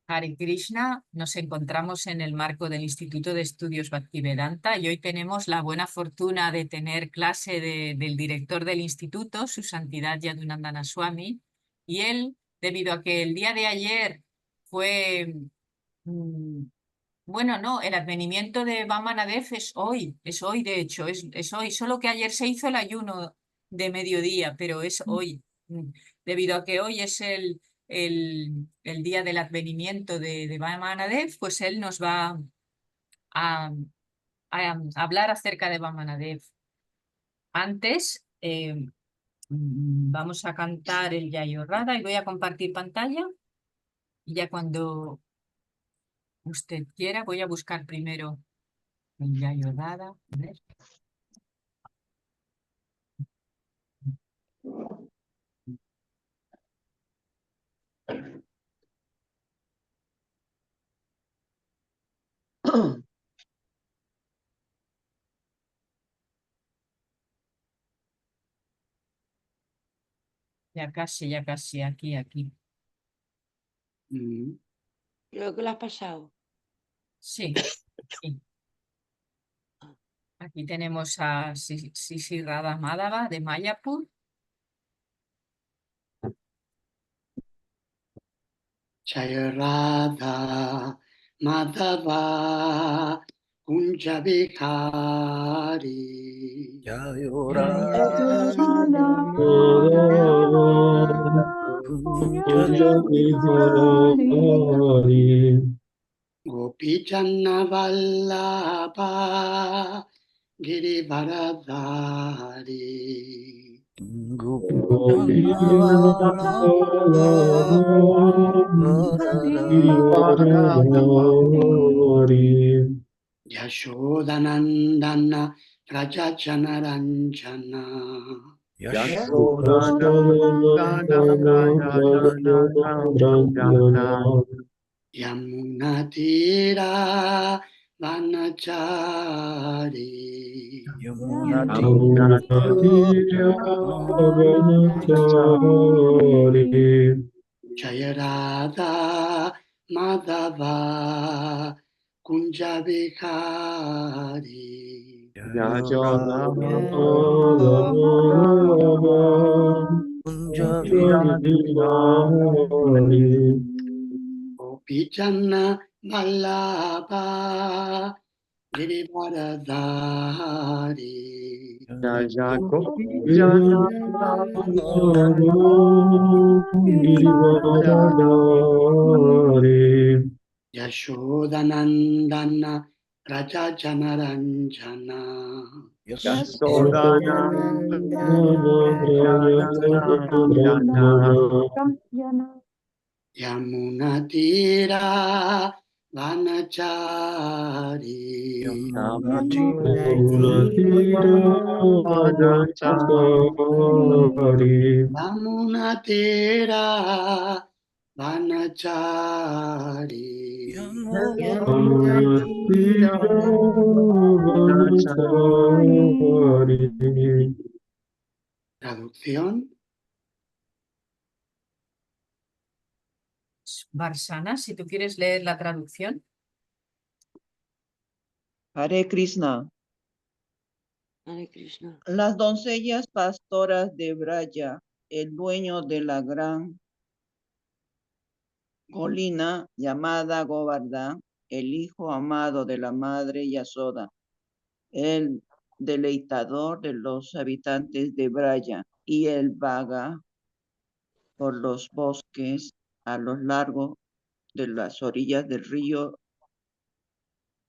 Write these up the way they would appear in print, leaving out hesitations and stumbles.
Hare Krishna, nos encontramos en el marco del Instituto de Estudios Bhaktivedanta y hoy tenemos la buena fortuna de tener clase del director del instituto, Su Santidad Yadunandana Swami, y él, debido a que el día de ayer fue, mm, bueno, no, el advenimiento de Vamanadev es hoy de hecho, es hoy, solo que ayer se hizo el ayuno de mediodía, pero es hoy, debido a que hoy es el día del advenimiento de Vamanadev, pues él nos va a, hablar acerca de Vamanadev. Antes, vamos a cantar el Yayorada y voy a compartir pantalla. Y ya cuando usted quiera, voy a buscar primero el Yayorada. A ver. Ya casi, aquí. Creo que lo has pasado. Sí, sí. Aquí tenemos a Sisi Radha Madhava de Mayapur. Jaya Radha Madhava Kunja Bihari Jaya Gopi Janna Vallabha Girivaradhari Yashodanandana Raja Janaranjana Yamunatira Vanachari Jaya Radha Madhava Kunja Bihari Gopi Janna Vallabha Girivaradhari Yashodanandana Raja Janaranjana Yamunatira Vanachari Yamunatira Vanachari Traducción. Varsana, si tú quieres leer la traducción. Hare Krishna. Hare Krishna. Las doncellas pastoras de Braya, el dueño de la gran colina llamada Govardhan, el hijo amado de la madre Yasoda, el deleitador de los habitantes de Braya, y el vaga por los bosques a lo largo de las orillas del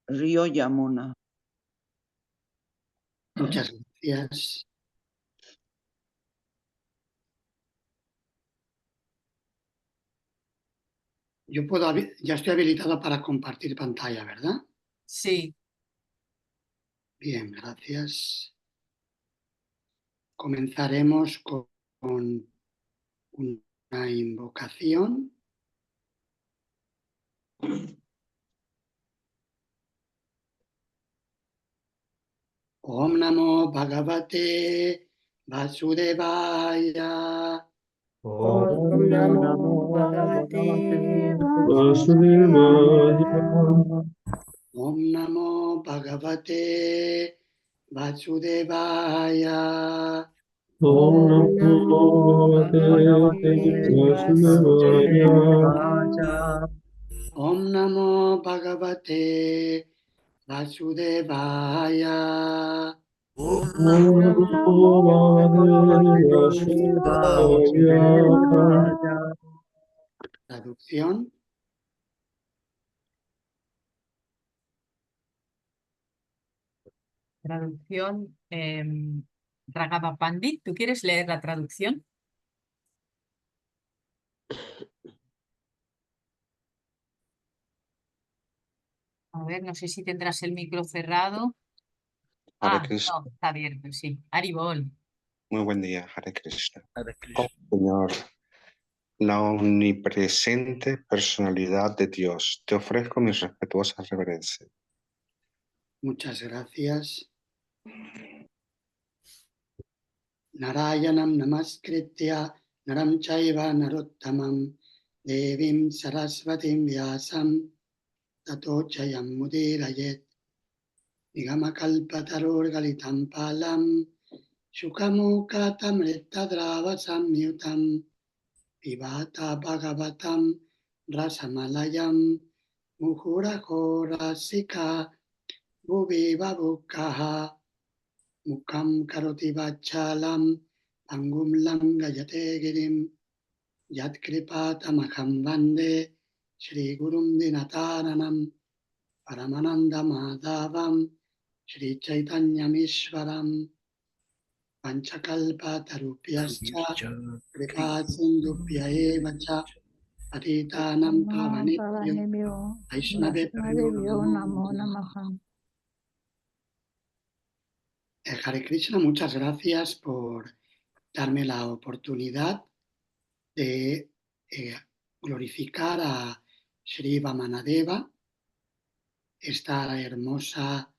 río Yamuna. Muchas gracias. Ya estoy habilitado para compartir pantalla, ¿verdad? Sí. Bien, gracias. Comenzaremos con una invocación. Om Namo Bhagavate Vasudevaya. Om Namo Bhagavate Vasudevaya. Om Namo Bhagavate Vasudevaya. Om Namo Bhagavate Vasudevaya. Om Namo Bhagavate Vasudevaya. Om Namo Bhagavate Vasudevaya. Traducción. Traducción, Raghav Pandit, ¿tú quieres leer la traducción? A ver, no sé si tendrás el micro cerrado. Hare Ah, Krishna. no, está abierto, sí. Haribol. Muy buen día, Hare Krishna. Hare Oh, Señor, la omnipresente personalidad de Dios, te ofrezco mis respetuosas reverencias. Muchas gracias. Narayanam namaskritya naram chaiva narottamam devim sarasvatim vyasam tato chayam mudirayet nigamakalpatarur galitam palam shukamukatam rittadrava samyutam pibata bhagavatam rasamalayam muhurahora sika bhuvi babukaha Mukam karoti vachalam pangum langayate girim yat kripatamaham vande Shri Gurum Dinataranam Paramananda Madhavam Shri Chaitanyamishwaram Panchakalpatarupyascha Kripasindupya evacha Patitanam Pavanebhyo Vaishnavebhyo Namo Namaha. Hare Krishna, muchas gracias por darme la oportunidad de glorificar a Shri Vamanadeva, esta hermosa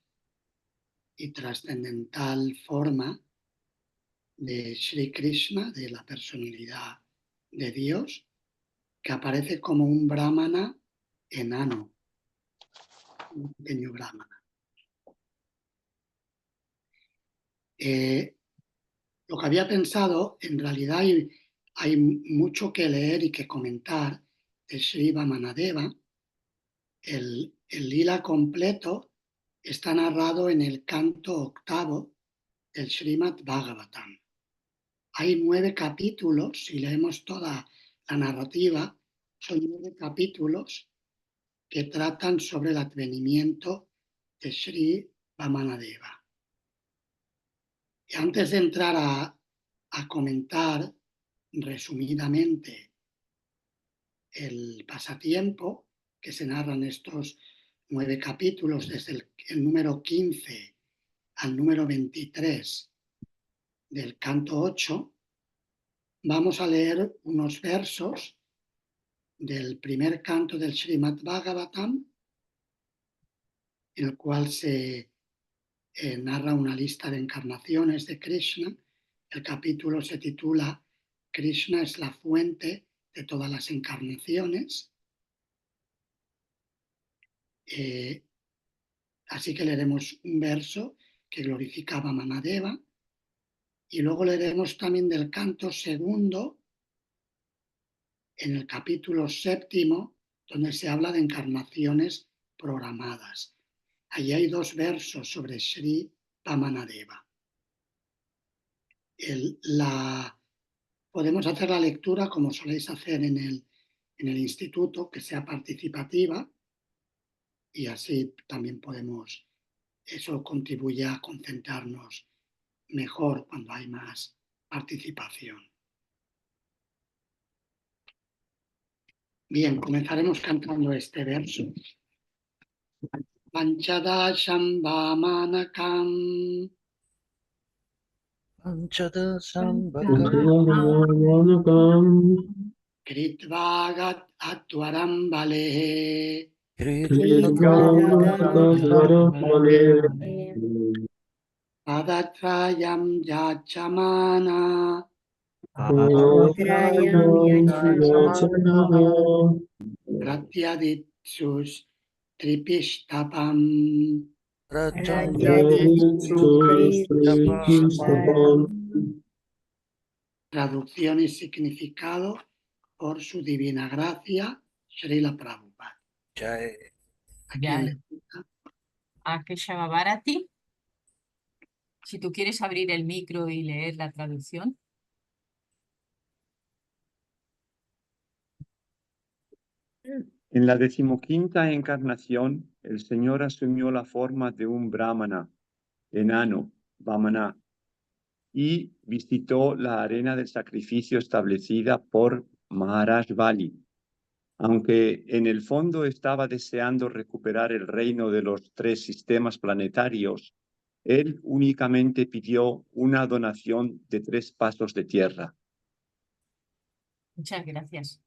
y trascendental forma de Shri Krishna, de la personalidad de Dios, que aparece como un brahmana enano, un pequeño brahmana. Lo que había pensado, en realidad hay mucho que leer y que comentar de Sri Vamanadeva. El lila completo está narrado en el canto octavo del Srimad Bhagavatam. Hay 9 capítulos, si leemos toda la narrativa, son 9 capítulos que tratan sobre el advenimiento de Sri Vamanadeva. Y antes de entrar a comentar resumidamente el pasatiempo que se narra en estos 9 capítulos, desde el número 15 al número 23 del canto 8, vamos a leer unos versos del primer canto del Srimad Bhagavatam, en el cual se narra una lista de encarnaciones de Krishna. El capítulo se titula Krishna es la fuente de todas las encarnaciones. Así que leeremos un verso que glorifica a Vamanadeva y luego leeremos también del canto segundo en el capítulo 7, donde se habla de encarnaciones programadas. Allí hay 2 versos sobre Sri Vamanadeva. Podemos hacer la lectura como soléis hacer en el instituto, que sea participativa, y así también eso contribuye a concentrarnos mejor cuando hay más participación. Bien, comenzaremos cantando este verso. Panchadasham Vamanakam Panchadasham Vanakam Kritvagat Atvaram Balehe Padatrayam Yachamana Pratyaditsus tripistapam. Traducción y significado por su divina gracia, Srila Prabhupada. ¿A quién le toca? A Keshava Bharati. Si tú quieres abrir el micro y leer la traducción. En la 15ª encarnación, el Señor asumió la forma de un brahmana, enano, Vamana, y visitó la arena del sacrificio establecida por Maharaj Bali. Aunque en el fondo estaba deseando recuperar el reino de los 3 sistemas planetarios, él únicamente pidió una donación de 3 pasos de tierra. Muchas gracias.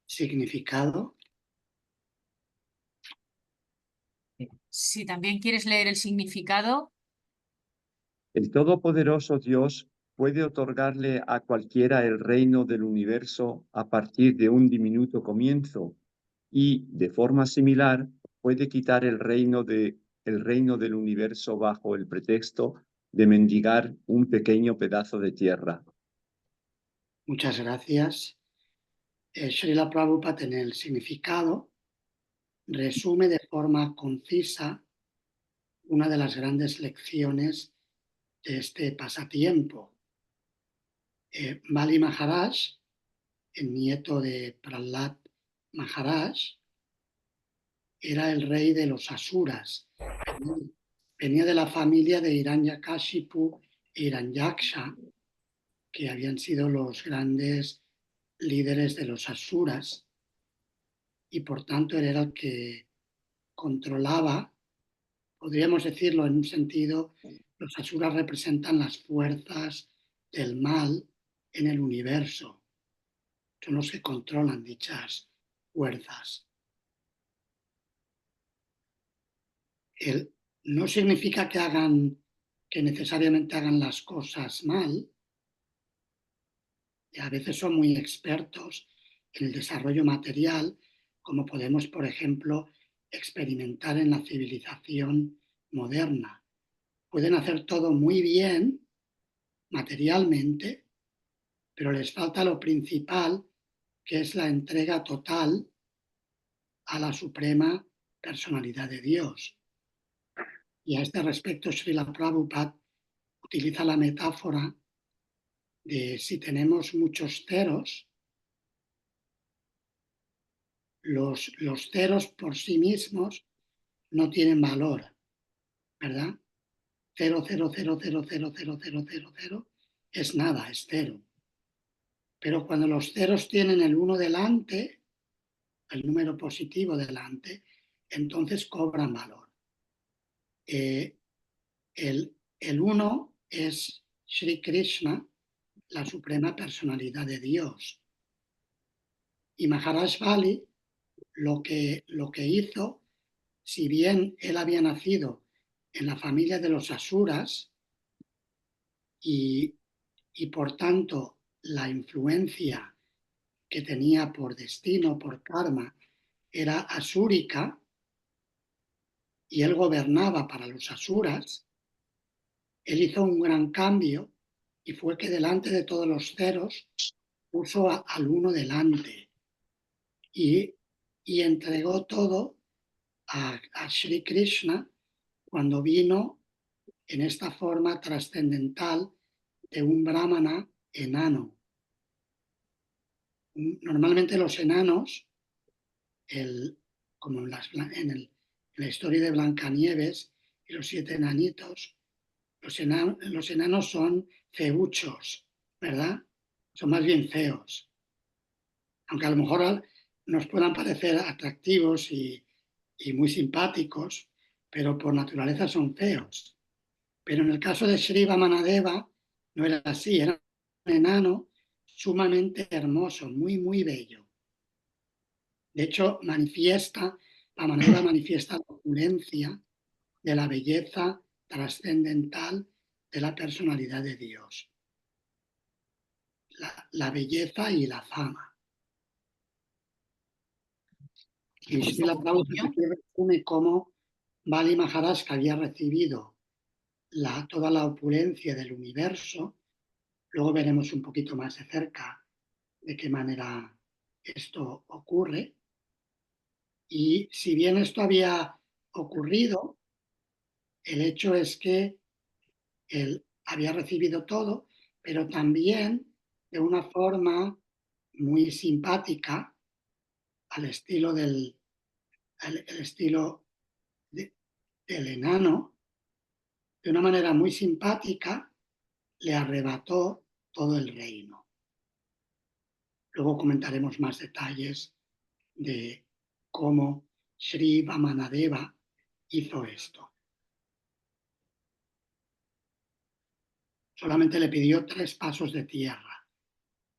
Significado. Si también quieres leer el significado, El Todopoderoso Dios puede otorgarle a cualquiera el reino del universo a partir de un diminuto comienzo y, de forma similar, puede quitar el reino del universo bajo el pretexto de mendigar un pequeño pedazo de tierra. Muchas gracias. Srila Prabhupada en el significado resume de forma concisa una de las grandes lecciones de este pasatiempo. Bali Maharaj, el nieto de Prahlad Maharaj, era el rey de los asuras. Venía de la familia de Hiranyakashipu e Hiranyaksha, que habían sido los grandes líderes de los asuras, y por tanto él era el que controlaba, podríamos decirlo en un sentido, los asuras representan las fuerzas del mal en el universo, son los que controlan dichas fuerzas. No significa que necesariamente hagan las cosas mal, y a veces son muy expertos en el desarrollo material, como podemos, por ejemplo, experimentar en la civilización moderna. Pueden hacer todo muy bien materialmente, pero les falta lo principal, que es la entrega total a la suprema personalidad de Dios. Y a este respecto, Srila Prabhupada utiliza la metáfora de si tenemos muchos ceros, los ceros por sí mismos no tienen valor, ¿verdad? 0, 0, 0, 0, 0, 0, 0, 0, 0 es nada, es cero. Pero cuando los ceros tienen el 1 delante, el número positivo delante, entonces cobran valor. El 1 es Sri Krishna, la suprema personalidad de Dios. Y Maharaj Bali lo que hizo, si bien él había nacido en la familia de los asuras y por tanto la influencia que tenía por destino, por karma, era asúrica y él gobernaba para los asuras, él hizo un gran cambio y fue que delante de todos los ceros puso al 1 delante y entregó todo a Sri Krishna cuando vino en esta forma trascendental de un brahmana enano. Normalmente los enanos, como en la historia de Blancanieves y los 7 enanitos, los enanos son feuchos, ¿verdad? Son más bien feos. Aunque a lo mejor nos puedan parecer atractivos y muy simpáticos, pero por naturaleza son feos. Pero en el caso de Sri Vamanadeva no era así, era un enano sumamente hermoso, muy, muy bello. De hecho, Vamanadeva manifiesta la opulencia de la belleza trascendental de la personalidad de Dios. la belleza y la fama. Y Srila Prabhupada aquí resume cómo Bali Maharaj, que había recibido toda la opulencia del universo, luego veremos un poquito más de cerca de qué manera esto ocurre. Y si bien esto había ocurrido, el hecho es que él había recibido todo, pero también de una forma muy simpática, al estilo del enano, de una manera muy simpática, le arrebató todo el reino. Luego comentaremos más detalles de cómo Sri Vamanadeva hizo esto. Solamente le pidió 3 pasos de tierra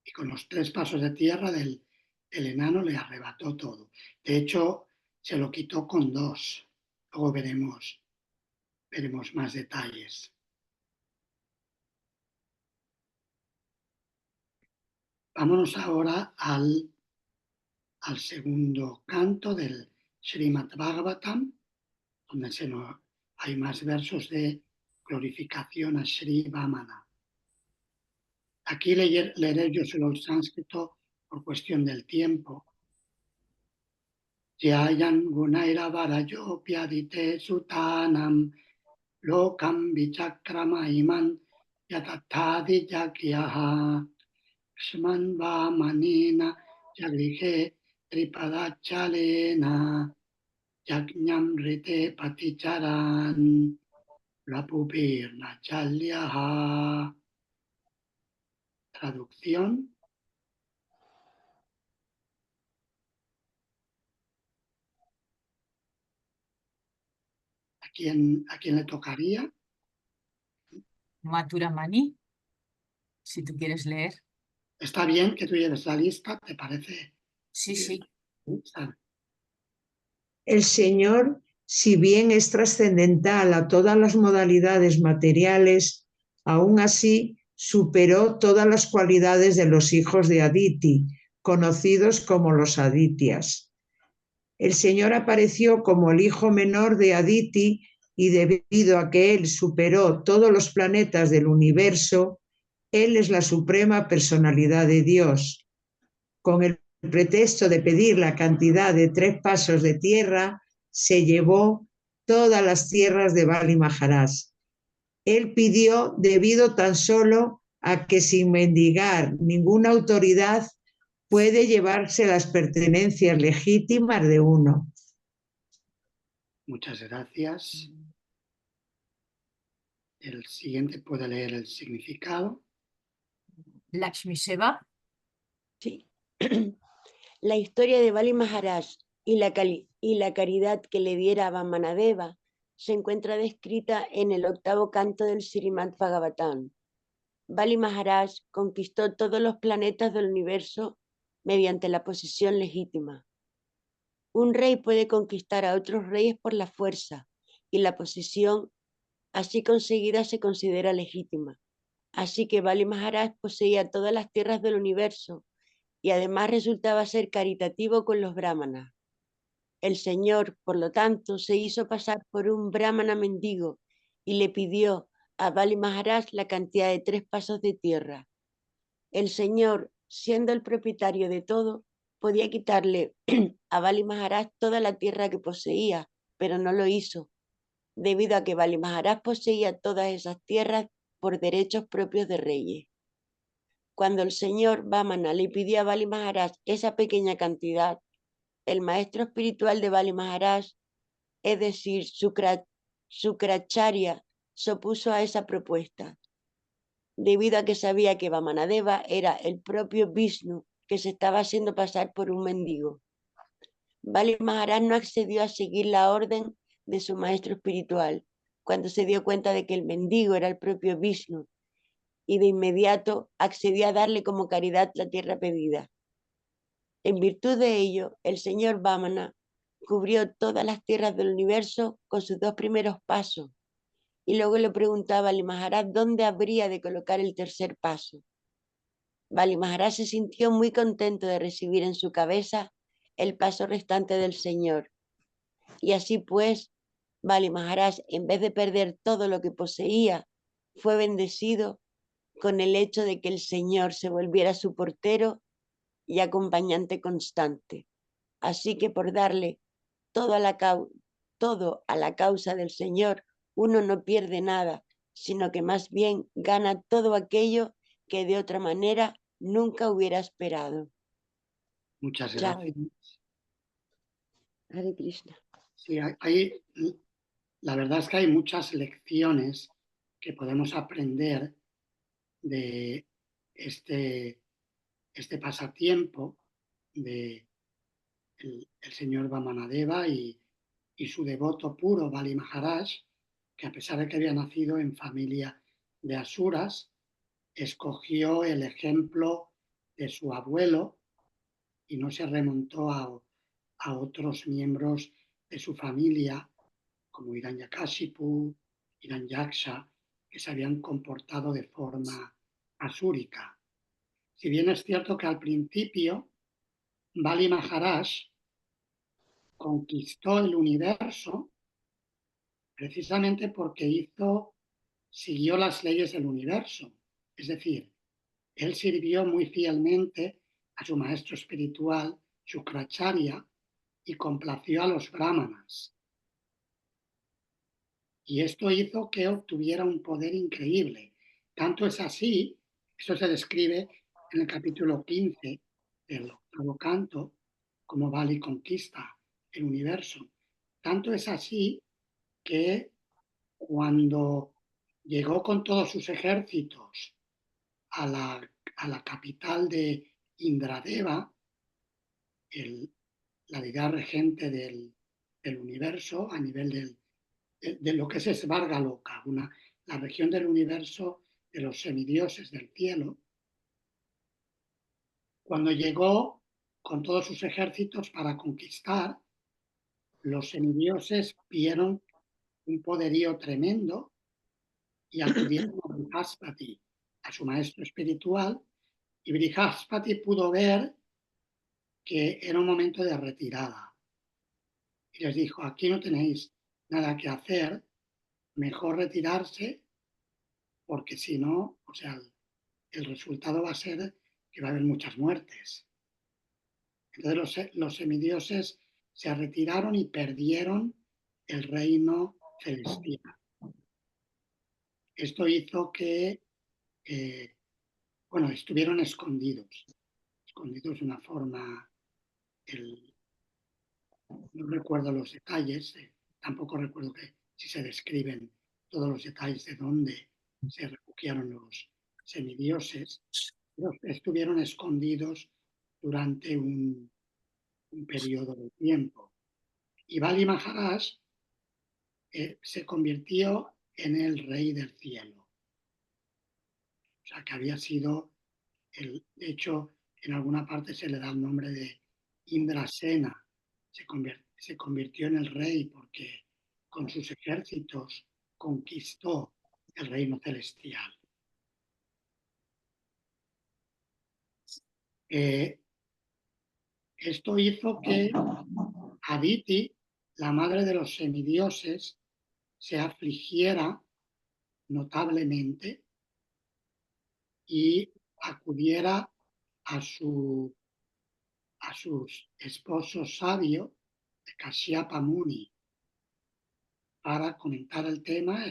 y con los 3 pasos de tierra del enano le arrebató todo. De hecho, se lo quitó con 2. Luego veremos más detalles. Vámonos ahora al segundo canto del Srimad Bhagavatam, donde hay más versos de glorificación a Sri Vamana. Aquí leeré yo solo el sánscrito por cuestión del tiempo. Yayan gunaira varayo pyadite sutanam lokam vichakrama iman yatathadi yakyaha shman vamanina yagrihe tripadachalena yajñam rite paticharan rapupirna chalyaha. Traducción. ¿A quién le tocaría? Mathura Mani, si tú quieres leer. Está bien que tú lleves la lista, ¿te parece? Sí, sí. El Señor, si bien es trascendental a todas las modalidades materiales, aún así superó todas las cualidades de los hijos de Aditi, conocidos como los Adityas. El Señor apareció como el hijo menor de Aditi y debido a que él superó todos los planetas del universo, él es la suprema personalidad de Dios. Con el pretexto de pedir la cantidad de 3 pasos de tierra, se llevó todas las tierras de Bali Maharaj. Él pidió debido tan solo a que sin mendigar ninguna autoridad puede llevarse las pertenencias legítimas de uno. Muchas gracias. El siguiente puede leer el significado. Lakshmi Seva. Sí. La historia de Bali Maharaj y la caridad que le diera a Vamanadeva se encuentra descrita en el 8º canto del Srimad Bhagavatam. Bali Maharaj conquistó todos los planetas del universo mediante la posesión legítima. Un rey puede conquistar a otros reyes por la fuerza y la posesión así conseguida se considera legítima. Así que Bali Maharaj poseía todas las tierras del universo y además resultaba ser caritativo con los brahmanas. El Señor, por lo tanto, se hizo pasar por un brahmana mendigo y le pidió a Bali Maharaj la cantidad de 3 pasos de tierra. El Señor, siendo el propietario de todo, podía quitarle a Bali Maharaj toda la tierra que poseía, pero no lo hizo, debido a que Bali Maharaj poseía todas esas tierras por derechos propios de reyes. Cuando el señor Vamana le pidió a Bali Maharaj esa pequeña cantidad, el maestro espiritual de Bali Maharaj, es decir, Sukracharya, se opuso a esa propuesta, debido a que sabía que Vamanadeva era el propio Vishnu que se estaba haciendo pasar por un mendigo. Bali Maharaj no accedió a seguir la orden de su maestro espiritual cuando se dio cuenta de que el mendigo era el propio Vishnu y de inmediato accedió a darle como caridad la tierra pedida. En virtud de ello, el señor Vamana cubrió todas las tierras del universo con sus 2 primeros pasos y luego le preguntaba al Maharaj dónde habría de colocar el tercer paso. Bali Maharaj se sintió muy contento de recibir en su cabeza el paso restante del Señor. Y así pues, Bali Maharaj, en vez de perder todo lo que poseía, fue bendecido con el hecho de que el Señor se volviera su portero y acompañante constante. Así que por darle todo a la causa del Señor, uno no pierde nada, sino que más bien gana todo aquello que de otra manera nunca hubiera esperado. Muchas Chao. gracias. Hare Krishna. Sí, la verdad es que hay muchas lecciones que podemos aprender de este pasatiempo de el señor Vamanadeva y su devoto puro Bali Maharaj, que a pesar de que había nacido en familia de asuras, escogió el ejemplo de su abuelo y no se remontó a otros miembros de su familia, como Hiranyakashipu, Hiranyaksha, que se habían comportado de forma asúrica. Si bien es cierto que al principio Bali Maharaj conquistó el universo precisamente porque siguió las leyes del universo. Es decir, él sirvió muy fielmente a su maestro espiritual, Shukracharya, y complació a los brahmanas. Y esto hizo que obtuviera un poder increíble. Tanto es así, esto se describe en el capítulo 15 del octavo canto, como Bali conquista el universo. Tanto es así que cuando llegó con todos sus ejércitos a la capital de Indradeva, la deidad regente del universo a nivel de lo que es Svarga Loka, la región del universo de los semidioses del cielo, cuando llegó con todos sus ejércitos para conquistar, los semidioses vieron un poderío tremendo y acudieron a Brihaspati, a su maestro espiritual, y Brihaspati pudo ver que era un momento de retirada. Y les dijo, aquí no tenéis nada que hacer, mejor retirarse, porque si no, o sea, el resultado va a ser que va a haber muchas muertes. Entonces los semidioses se retiraron y perdieron el reino celestial. Esto hizo que, estuvieron escondidos de una forma, no recuerdo los detalles, tampoco recuerdo si se describen todos los detalles de dónde se refugiaron los semidioses, pero estuvieron escondidos durante un periodo de tiempo. Y Bali Maharaj se convirtió en el rey del cielo. O sea, que había sido, de hecho, en alguna parte se le da el nombre de Indrasena. Se convirtió en el rey porque con sus ejércitos conquistó el reino celestial. Esto hizo que Aditi, la madre de los semidioses, se afligiera notablemente y acudiera a su esposo sabio, Kashyapa Muni, para comentar el tema,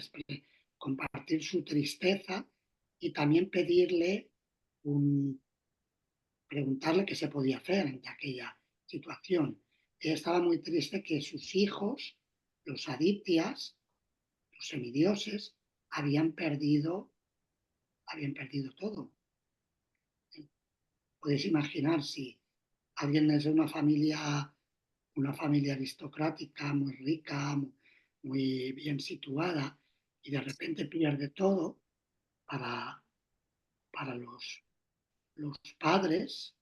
compartir su tristeza y también preguntarle qué se podía hacer ante aquella situación. Ella estaba muy triste que sus hijos, los adityas, los semidioses, habían perdido todo. Podéis imaginar si alguien es de una familia aristocrática, muy rica, muy bien situada, y de repente pierde todo para los padres,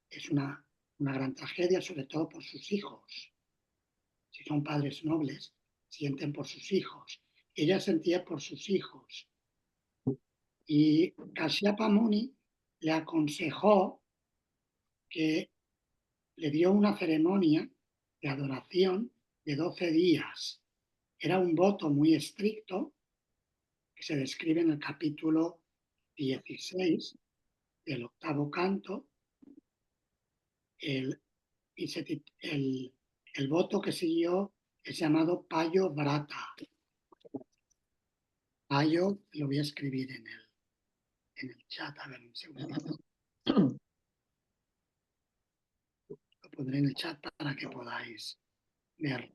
es una gran tragedia, sobre todo por sus hijos. Si son padres nobles, sienten por sus hijos. Ella sentía por sus hijos. Y Kashyapa Muni le aconsejó que le dio una ceremonia de adoración de 12 días. Era un voto muy estricto que se describe en el capítulo 16 del 8º canto. El voto que siguió es llamado Payo Vrata. Payo, lo voy a escribir en el chat, a ver un segundito. Lo pondré en el chat para que podáis verlo.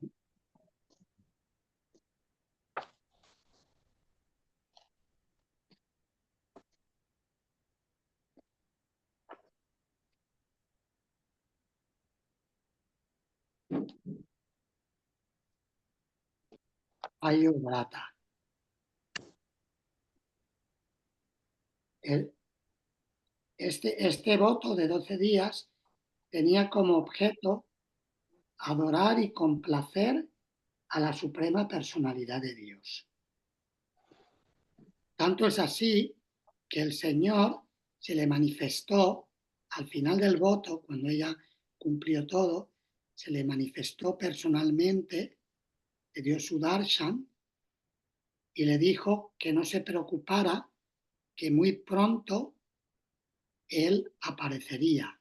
Payo Vrata. Este voto de 12 días tenía como objeto adorar y complacer a la suprema personalidad de Dios. Tanto es así que el Señor se le manifestó al final del voto, cuando ella cumplió todo, se le manifestó personalmente, le dio su darshan y le dijo que no se preocupara, que muy pronto él aparecería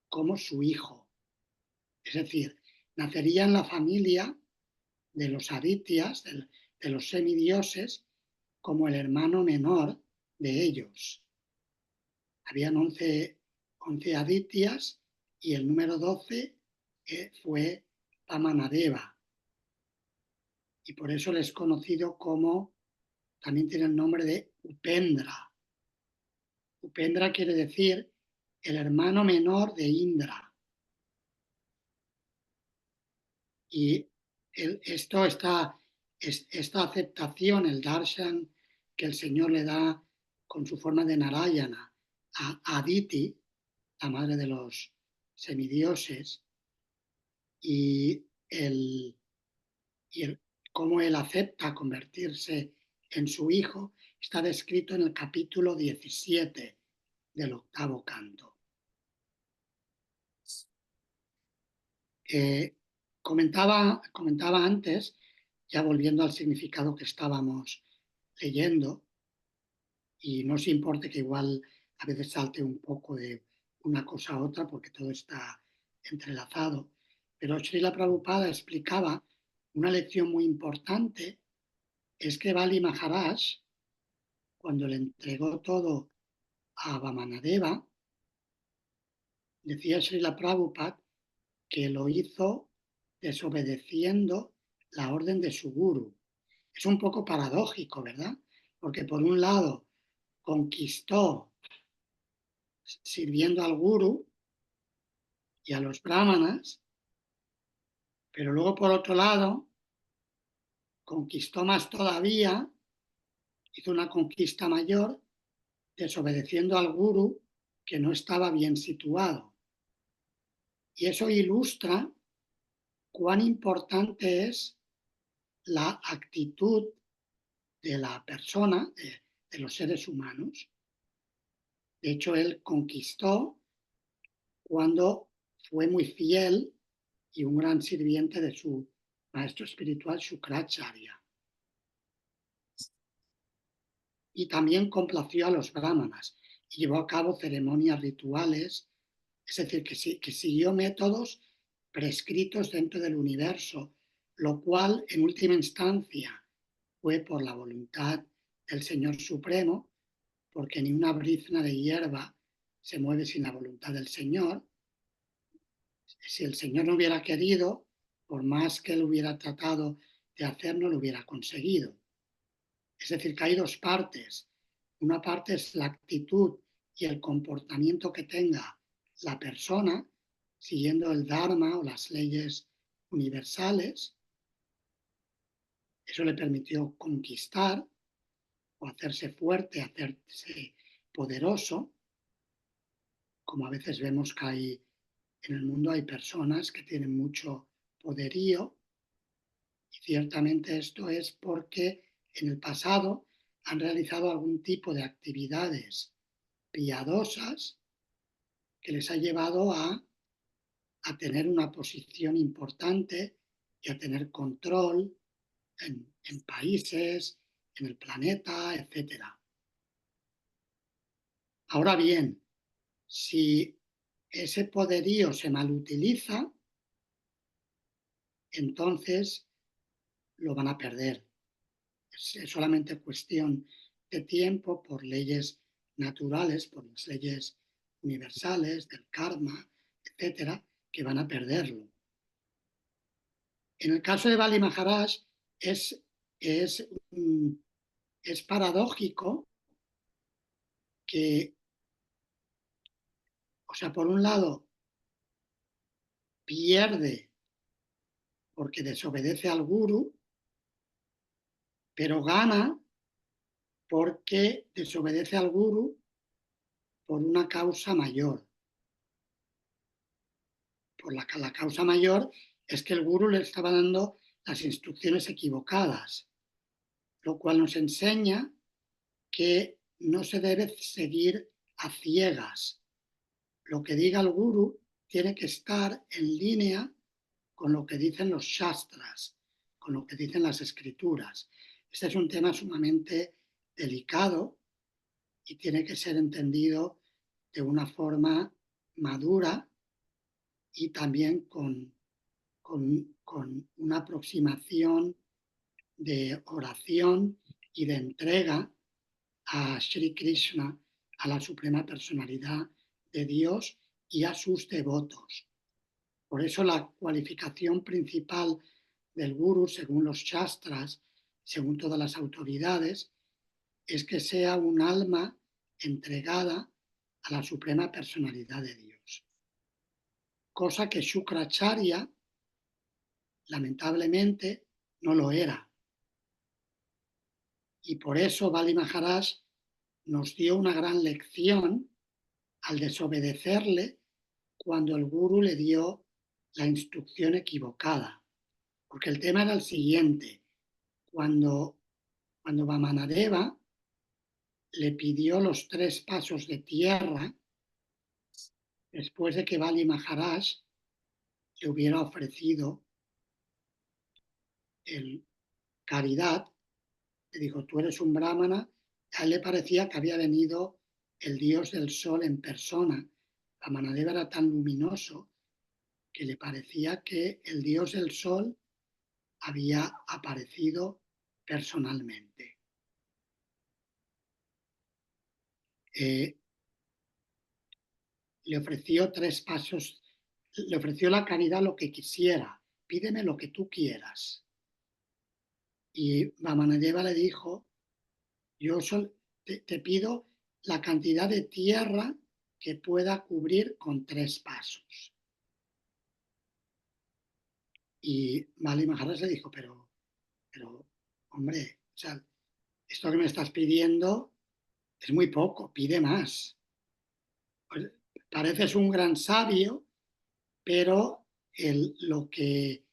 como su hijo. Es decir, nacería en la familia de los adityas, de los semidioses, como el hermano menor de ellos. Habían 11 adityas y el número 12 fue Vamanadeva. Y por eso les es conocido como, también tiene el nombre de Upendra. Upendra quiere decir el hermano menor de Indra. Y esta aceptación, el darshan que el Señor le da con su forma de Narayana a Aditi, la madre de los semidioses, y cómo él acepta convertirse en su hijo, está descrito en el capítulo 17 del 8º canto. Comentaba antes, ya volviendo al significado que estábamos leyendo, y no os importe que igual a veces salte un poco de una cosa a otra porque todo está entrelazado, pero Srila Prabhupada explicaba una lección muy importante, es que Bali Maharaj, cuando le entregó todo a Vamanadeva, decía Srila Prabhupada que lo hizo desobedeciendo la orden de su guru. Es un poco paradójico, ¿verdad? Porque por un lado conquistó sirviendo al guru y a los brahmanas, pero luego por otro lado conquistó más todavía, hizo una conquista mayor, desobedeciendo al guru que no estaba bien situado. Y eso ilustra cuán importante es la actitud de la persona, de los seres humanos. De hecho, él conquistó cuando fue muy fiel y un gran sirviente de su maestro espiritual, Shukracharya. Y también complació a los brahmanas y llevó a cabo ceremonias rituales, es decir, que siguió métodos prescritos dentro del universo, lo cual en última instancia fue por la voluntad del Señor Supremo, porque ni una brizna de hierba se mueve sin la voluntad del Señor. Si el Señor no hubiera querido, por más que él hubiera tratado de hacer, no lo hubiera conseguido. Es decir, que hay dos partes. Una parte es la actitud y el comportamiento que tenga la persona siguiendo el Dharma o las leyes universales. Eso le permitió conquistar o hacerse fuerte, hacerse poderoso, como a veces vemos que hay en el mundo, hay personas que tienen mucho poderío, y ciertamente esto es porque en el pasado han realizado algún tipo de actividades piadosas que les ha llevado a tener una posición importante y a tener control en países, en el planeta, etc. Ahora bien, si ese poderío se malutiliza, entonces lo van a perder. Es solamente cuestión de tiempo por leyes naturales, por las leyes universales, del karma, etcétera, que van a perderlo. En el caso de Bali Maharaj es paradójico que, o sea, por un lado, pierde porque desobedece al guru, pero gana porque desobedece al guru por una causa mayor. La causa mayor es que el guru le estaba dando las instrucciones equivocadas, lo cual nos enseña que no se debe seguir a ciegas. Lo que diga el guru tiene que estar en línea con lo que dicen los shastras, con lo que dicen las escrituras. Este es un tema sumamente delicado y tiene que ser entendido de una forma madura y también con una aproximación de oración y de entrega a Sri Krishna, a la suprema personalidad de Dios y a sus devotos. Por eso la cualificación principal del guru, según los shastras, según todas las autoridades, es que sea un alma entregada a la suprema personalidad de Dios. Cosa que Shukracharya, lamentablemente, no lo era. Y por eso Bali Maharaj nos dio una gran lección al desobedecerle cuando el guru le dio la instrucción equivocada. Porque el tema era el siguiente. Cuando Vamanadeva le pidió los 3 pasos de tierra, después de que Bali Maharaj le hubiera ofrecido caridad, le dijo, tú eres un brahmana. A él le parecía que había venido el dios del sol en persona. Vamanadeva era tan luminoso que le parecía que el dios del sol había aparecido personalmente. Le ofreció 3 pasos, le ofreció la caridad lo que quisiera, pídeme lo que tú quieras. Y Vamanadeva le dijo, yo te pido la cantidad de tierra que pueda cubrir con 3 pasos. Y Bali Maharaj le dijo, pero hombre, o sea, esto que me estás pidiendo es muy poco, pide más. Pues, pareces un gran sabio, pero lo que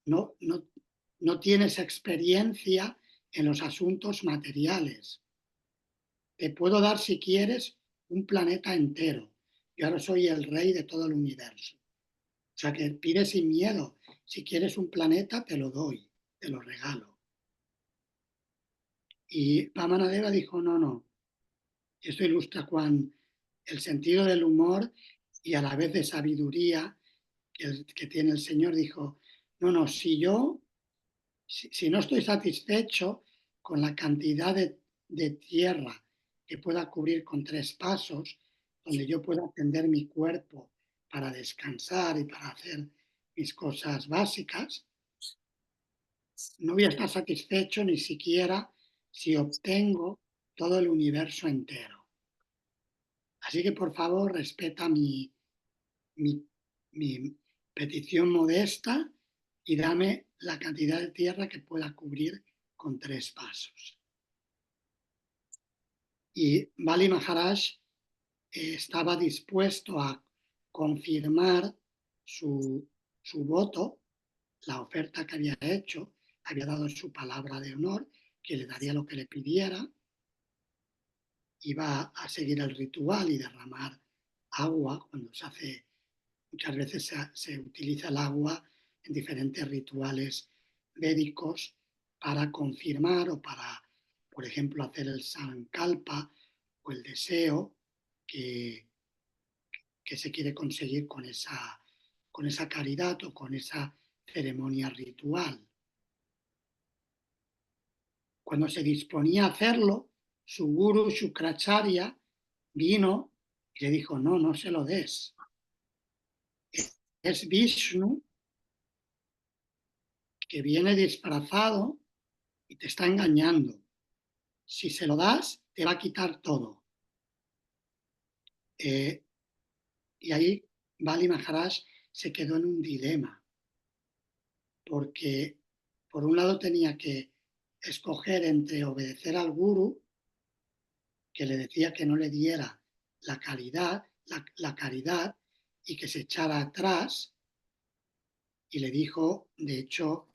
no tienes experiencia en los asuntos materiales. Te puedo dar, si quieres, un planeta entero. Yo ahora soy el rey de todo el universo. O sea que pide sin miedo. Si quieres un planeta, te lo doy, te lo regalo. Y Vamanadeva dijo, no. Esto ilustra el sentido del humor y a la vez de sabiduría que tiene el Señor. Dijo, no, si no estoy satisfecho con la cantidad de tierra que pueda cubrir con 3 pasos, donde yo pueda atender mi cuerpo para descansar y para hacer mis cosas básicas, no voy a estar satisfecho ni siquiera si obtengo todo el universo entero. Así que por favor respeta mi petición modesta y dame la cantidad de tierra que pueda cubrir con 3 pasos. Y Bali Maharaj estaba dispuesto a confirmar su voto, la oferta que había hecho, había dado su palabra de honor, que le daría lo que le pidiera, iba a seguir el ritual y derramar agua cuando se hace. Muchas veces se utiliza el agua en diferentes rituales védicos para confirmar o para, por ejemplo, hacer el sankalpa o el deseo que se quiere conseguir con esa caridad o con esa ceremonia ritual. Cuando se disponía a hacerlo, su guru Shukracharya vino y le dijo, no, no se lo des. Es Vishnu que viene disfrazado y te está engañando. Si se lo das, te va a quitar todo. Y ahí Bali Maharaj se quedó en un dilema, porque por un lado tenía que escoger entre obedecer al guru, que le decía que no le diera la caridad y que se echara atrás, y le dijo, de hecho,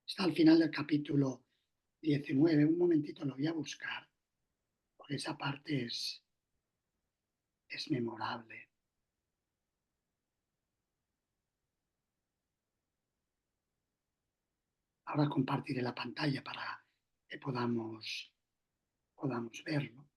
está al final del capítulo 19, un momentito lo voy a buscar, porque esa parte es memorable. Ahora compartiré la pantalla para que podamos verlo.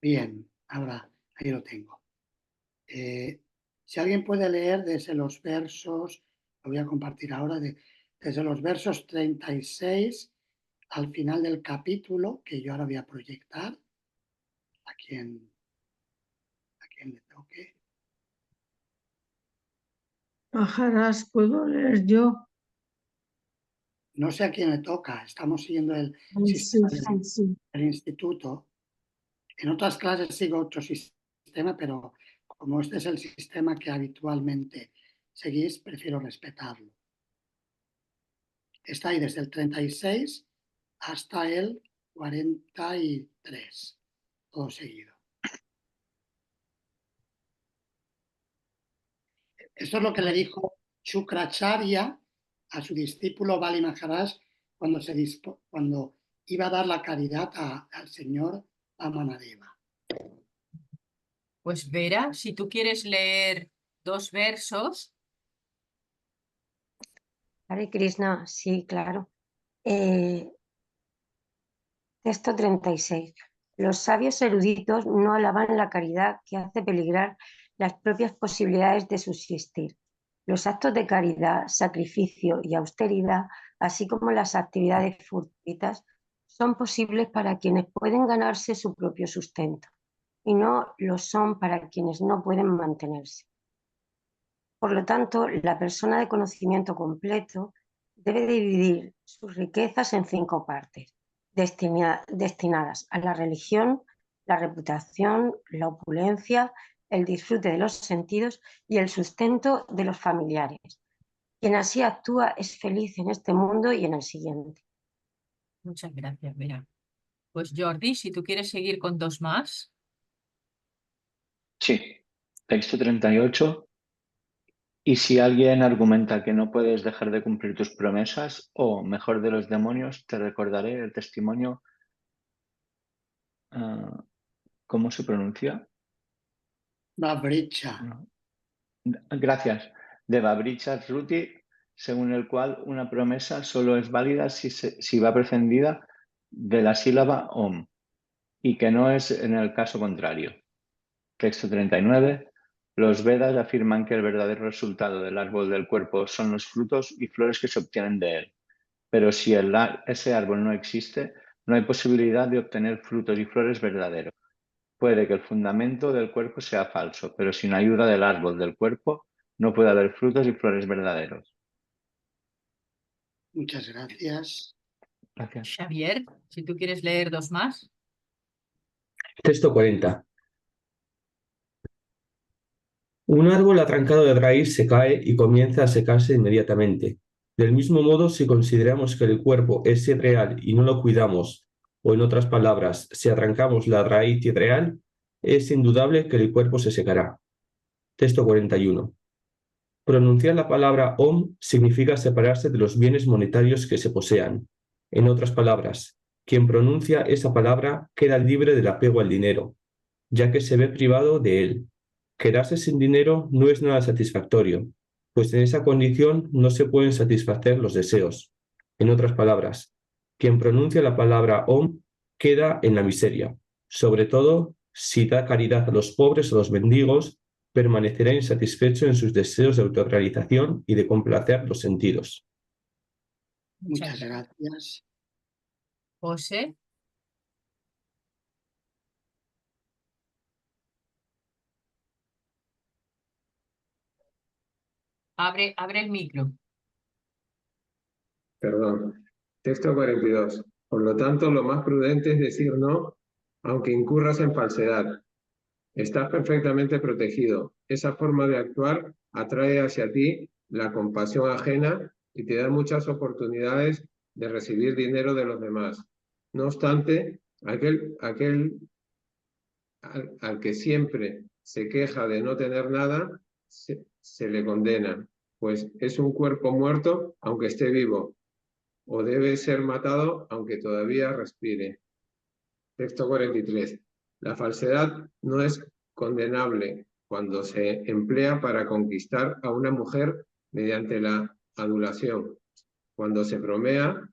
Bien, ahora ahí lo tengo. Si alguien puede leer desde los versos, lo voy a compartir ahora, desde los versos 36 al final del capítulo, que yo ahora voy a proyectar, a quien le toque. Maharaj, ¿puedo leer yo? No sé a quién le toca, estamos siguiendo el Sí, sistema sí. del instituto. En otras clases sigo otro sistema, pero como este es el sistema que habitualmente seguís, prefiero respetarlo. Está ahí desde el 36 hasta el 43, todo seguido. Esto es lo que le dijo Shukracharya a su discípulo Bali Maharaj cuando iba a dar la caridad al señor Vamanadeva. Pues Vera, si tú quieres leer 2 versos. Hare Krishna, sí, claro. Texto 36. Los sabios eruditos no alaban la caridad que hace peligrar las propias posibilidades de subsistir. Los actos de caridad, sacrificio y austeridad, así como las actividades fortuitas, son posibles para quienes pueden ganarse su propio sustento y no lo son para quienes no pueden mantenerse. Por lo tanto, la persona de conocimiento completo debe dividir sus riquezas en 5 partes, destinadas a la religión, la reputación, la opulencia, el disfrute de los sentidos y el sustento de los familiares. Quien así actúa es feliz en este mundo y en el siguiente. Muchas gracias, Vera. Pues Jordi, si tú quieres seguir con 2 más. Sí, texto 38. Y si alguien argumenta que no puedes dejar de cumplir tus promesas, o mejor de los demonios, te recordaré el testimonio. ¿Cómo se pronuncia? Vavricha. No. Gracias. De Vavricha Ruti, según el cual una promesa solo es válida si va precedida de la sílaba OM, y que no es en el caso contrario. Texto 39. Los Vedas afirman que el verdadero resultado del árbol del cuerpo son los frutos y flores que se obtienen de él, Pero si ese árbol no existe, no hay posibilidad de obtener frutos y flores verdaderos. Puede que el fundamento del cuerpo sea falso, pero sin ayuda del árbol del cuerpo no puede haber frutos y flores verdaderos. Muchas gracias. Gracias. Xavier, si tú quieres leer dos más. Texto 40. Un árbol atrancado de raíz se cae y comienza a secarse inmediatamente. Del mismo modo, si consideramos que el cuerpo es irreal y no lo cuidamos, o en otras palabras, si atrancamos la raíz irreal, es indudable que el cuerpo se secará. Texto 41. Pronunciar la palabra Om significa separarse de los bienes monetarios que se posean. En otras palabras, quien pronuncia esa palabra queda libre del apego al dinero, ya que se ve privado de él. Quedarse sin dinero no es nada satisfactorio, pues en esa condición no se pueden satisfacer los deseos. En otras palabras, quien pronuncia la palabra Om queda en la miseria, sobre todo si da caridad a los pobres o a los mendigos, permanecerá insatisfecho en sus deseos de autorrealización y de complacer los sentidos. Muchas gracias. José. Abre el micro. Perdón. Texto 42. Por lo tanto, lo más prudente es decir no, aunque incurras en falsedad. Estás perfectamente protegido. Esa forma de actuar atrae hacia ti la compasión ajena y te da muchas oportunidades de recibir dinero de los demás. No obstante, al que siempre se queja de no tener nada, se le condena, pues es un cuerpo muerto aunque esté vivo, o debe ser matado aunque todavía respire. Texto 43. La falsedad no es condenable cuando se emplea para conquistar a una mujer mediante la adulación. Cuando se bromea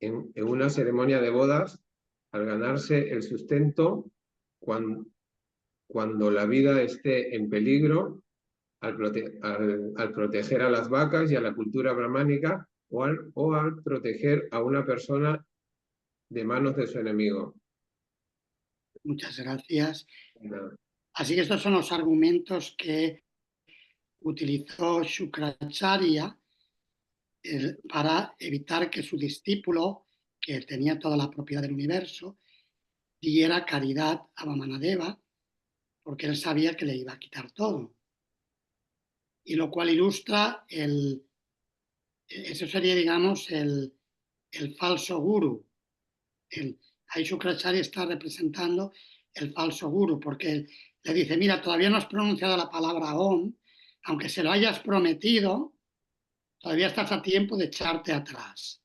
en una ceremonia de bodas, al ganarse el sustento, cuando la vida esté en peligro, al proteger a las vacas y a la cultura brahmánica, o al proteger a una persona de manos de su enemigo. Muchas gracias. Así que estos son los argumentos que utilizó Shukracharya para evitar que su discípulo, que tenía toda la propiedad del universo, diera caridad a Vamanadeva, porque él sabía que le iba a quitar todo. Y lo cual ilustra eso sería, digamos, el falso guru. Ahí Shukracharya está representando el falso guru, porque le dice, mira, todavía no has pronunciado la palabra Om, aunque se lo hayas prometido, todavía estás a tiempo de echarte atrás.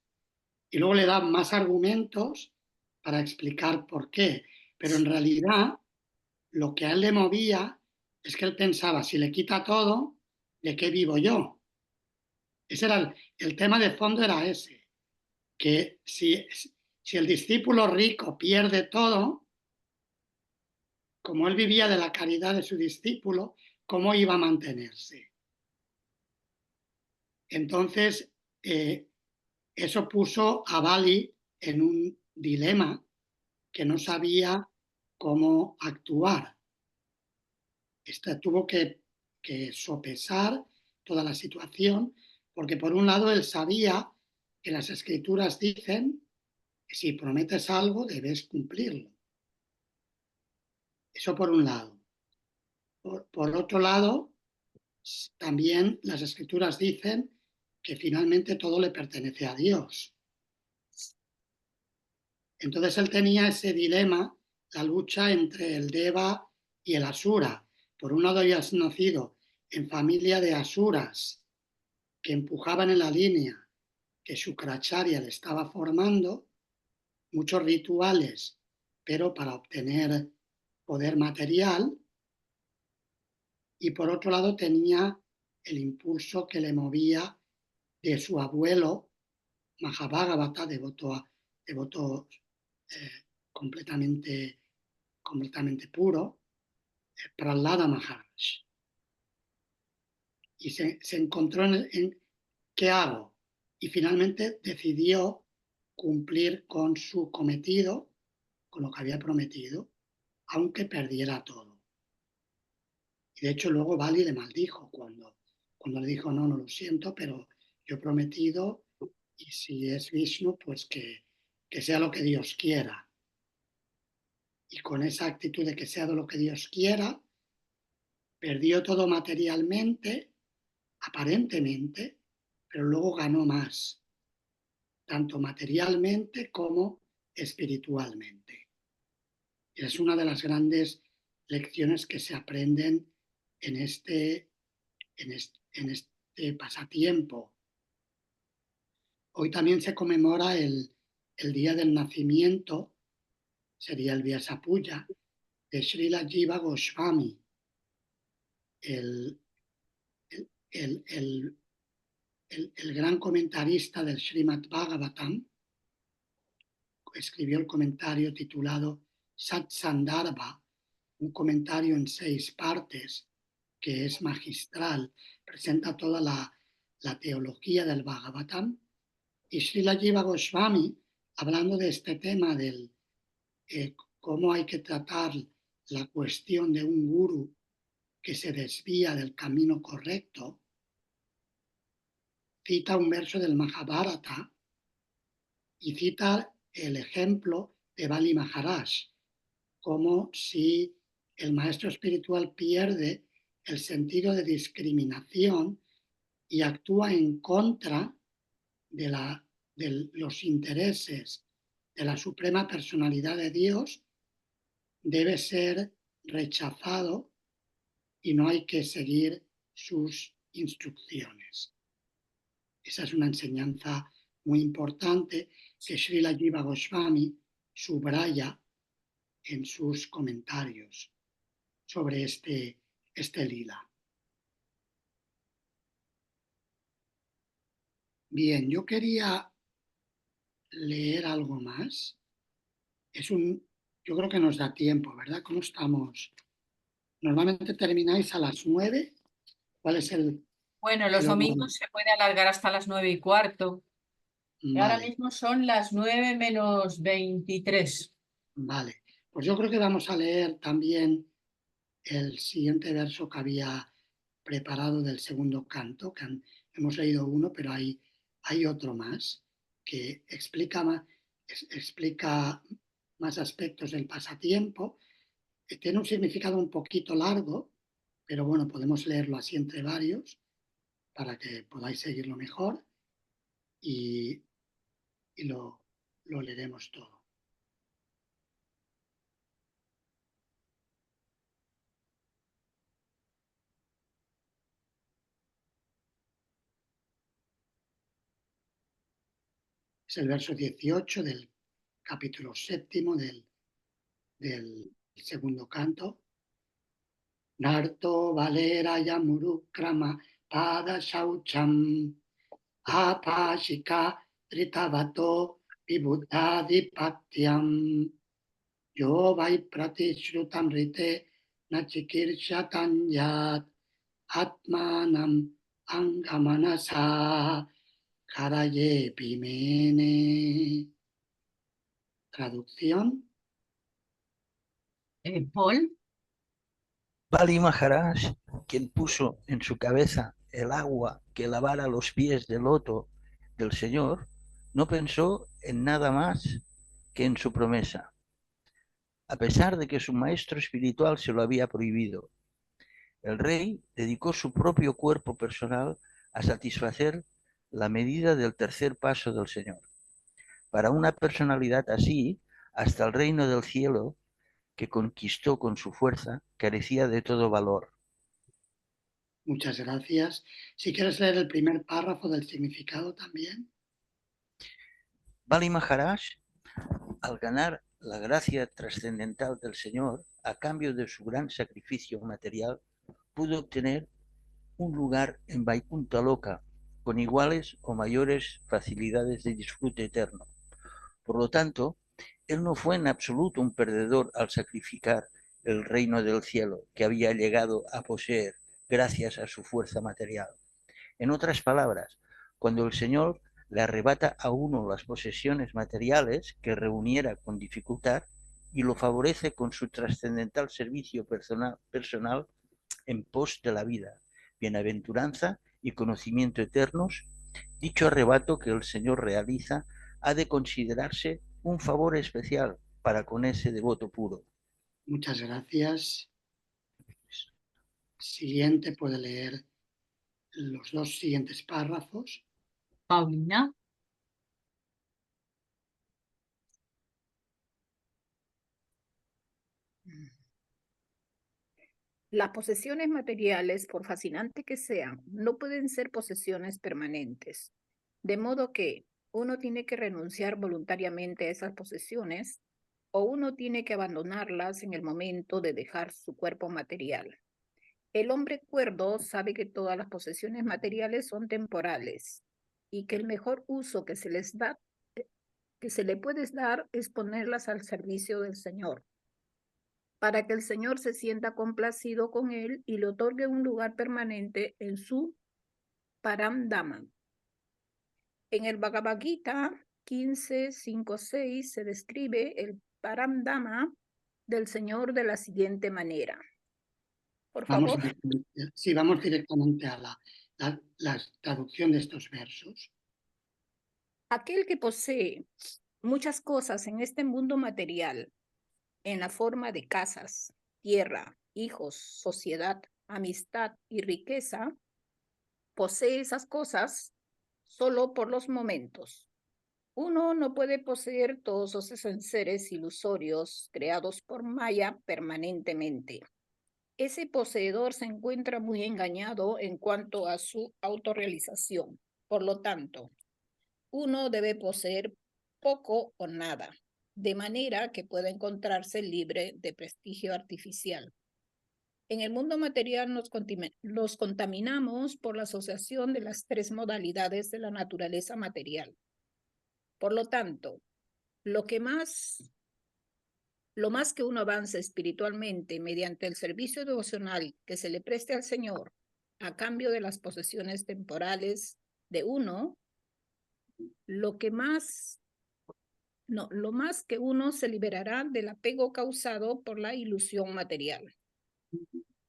Y luego le da más argumentos para explicar por qué. Pero en realidad, lo que a él le movía es que él pensaba, si le quita todo, ¿de qué vivo yo? Ese era el tema de fondo, era ese, que si el discípulo rico pierde todo, como él vivía de la caridad de su discípulo, ¿cómo iba a mantenerse? Entonces, eso puso a Bali en un dilema que no sabía cómo actuar. Tuvo que sopesar toda la situación, porque por un lado él sabía que las escrituras dicen que si prometes algo debes cumplirlo. Eso por un lado. Por otro lado, también las escrituras dicen que finalmente todo le pertenece a Dios. Entonces él tenía ese dilema, la lucha entre el Deva y el Asura. Por un lado había nacido en familia de Asuras que empujaban en la línea que Shukracharya le estaba formando, muchos rituales, pero para obtener poder material. Y por otro lado tenía el impulso que le movía de su abuelo Mahabhagavata, devoto completamente puro, Prahlada Maharaj. Y se encontró en ¿qué hago? y finalmente decidió cumplir con su cometido, con lo que había prometido, aunque perdiera todo. Y de hecho luego Bali le maldijo cuando le dijo, no, lo siento, pero yo he prometido, y si es Vishnu, pues que sea lo que Dios quiera. Y con esa actitud de que sea lo que Dios quiera, perdió todo materialmente, aparentemente, pero luego ganó más, tanto materialmente como espiritualmente. Y es una de las grandes lecciones que se aprenden en este pasatiempo. Hoy también se conmemora el día del nacimiento, sería el Vyasa Puja, de Srila Jiva Goswami, el gran comentarista del Srimad Bhagavatam. Escribió el comentario titulado Sat Sandarbha, un comentario en 6 partes que es magistral, presenta toda la teología del Bhagavatam. Y Srila Jiva Goswami, hablando de este tema del cómo hay que tratar la cuestión de un gurú que se desvía del camino correcto, cita un verso del Mahabharata y cita el ejemplo de Bali Maharaj, como si el maestro espiritual pierde el sentido de discriminación y actúa en contra de los intereses de la suprema personalidad de Dios, debe ser rechazado y no hay que seguir sus instrucciones. Esa es una enseñanza muy importante que Srila Jiva Goswami subraya en sus comentarios sobre este lila. Bien, yo quería leer algo más. Yo creo que nos da tiempo, ¿verdad? ¿Cómo estamos? Normalmente termináis a las 9. ¿Cuál es el...? Bueno, los domingos se puede alargar hasta las 9:15. Y ahora Vale. mismo son las 9 menos 23. Vale, pues yo creo que vamos a leer también el siguiente verso que había preparado del segundo canto, que hemos leído uno, pero hay otro más que explica más aspectos del pasatiempo. Tiene un significado un poquito largo, pero bueno, podemos leerlo así entre varios para que podáis seguirlo mejor y lo leeremos todo. Es el verso 18 del capítulo 7 del segundo canto. Narto valera yamurukrama pada shaucham apashika tritavato vibhuddhadipatyam yo vai pratishrutam rite nachikirshatam yat atmanam angamanasa karaye pimene. Traducción. Paul. Bali Maharaj, quien puso en su cabeza el agua que lavara los pies del loto del Señor, no pensó en nada más que en su promesa, a pesar de que su maestro espiritual se lo había prohibido. El rey dedicó su propio cuerpo personal a satisfacer la medida del tercer paso del Señor. Para una personalidad así, hasta el reino del cielo, que conquistó con su fuerza, carecía de todo valor. Muchas gracias. Si quieres leer el primer párrafo del significado también. Bali Maharaj, al ganar la gracia trascendental del Señor, a cambio de su gran sacrificio material, pudo obtener un lugar en Vaikuntha Loka con iguales o mayores facilidades de disfrute eterno. Por lo tanto, él no fue en absoluto un perdedor al sacrificar el reino del cielo que había llegado a poseer gracias a su fuerza material. En otras palabras, cuando el Señor le arrebata a uno las posesiones materiales que reuniera con dificultad y lo favorece con su trascendental servicio personal en pos de la vida, bienaventuranza y conocimiento eternos. Dicho arrebato que el Señor realiza ha de considerarse un favor especial para con ese devoto puro. Muchas gracias. Siguiente, puede leer los dos siguientes párrafos. Paulina. Las posesiones materiales, por fascinante que sean, no pueden ser posesiones permanentes. De modo que uno tiene que renunciar voluntariamente a esas posesiones o uno tiene que abandonarlas en el momento de dejar su cuerpo material. El hombre cuerdo sabe que todas las posesiones materiales son temporales y que el mejor uso que se le puede dar es ponerlas al servicio del Señor, para que el Señor se sienta complacido con él y le otorgue un lugar permanente en su Paramdama. En el Bhagavad Gita 15.5.6 se describe el Paramdama del Señor de la siguiente manera. Por favor. Vamos directamente a la traducción de estos versos. Aquel que posee muchas cosas en este mundo material, en la forma de casas, tierra, hijos, sociedad, amistad y riqueza, posee esas cosas solo por los momentos. Uno no puede poseer todos esos enseres ilusorios creados por Maya permanentemente. Ese poseedor se encuentra muy engañado en cuanto a su autorrealización. Por lo tanto, uno debe poseer poco o nada, de manera que pueda encontrarse libre de prestigio artificial. En el mundo material nos contaminamos por la asociación de las tres modalidades de la naturaleza material. Por lo tanto, lo más que uno avance espiritualmente mediante el servicio devocional que se le preste al Señor a cambio de las posesiones temporales de uno, lo más que uno se liberará del apego causado por la ilusión material.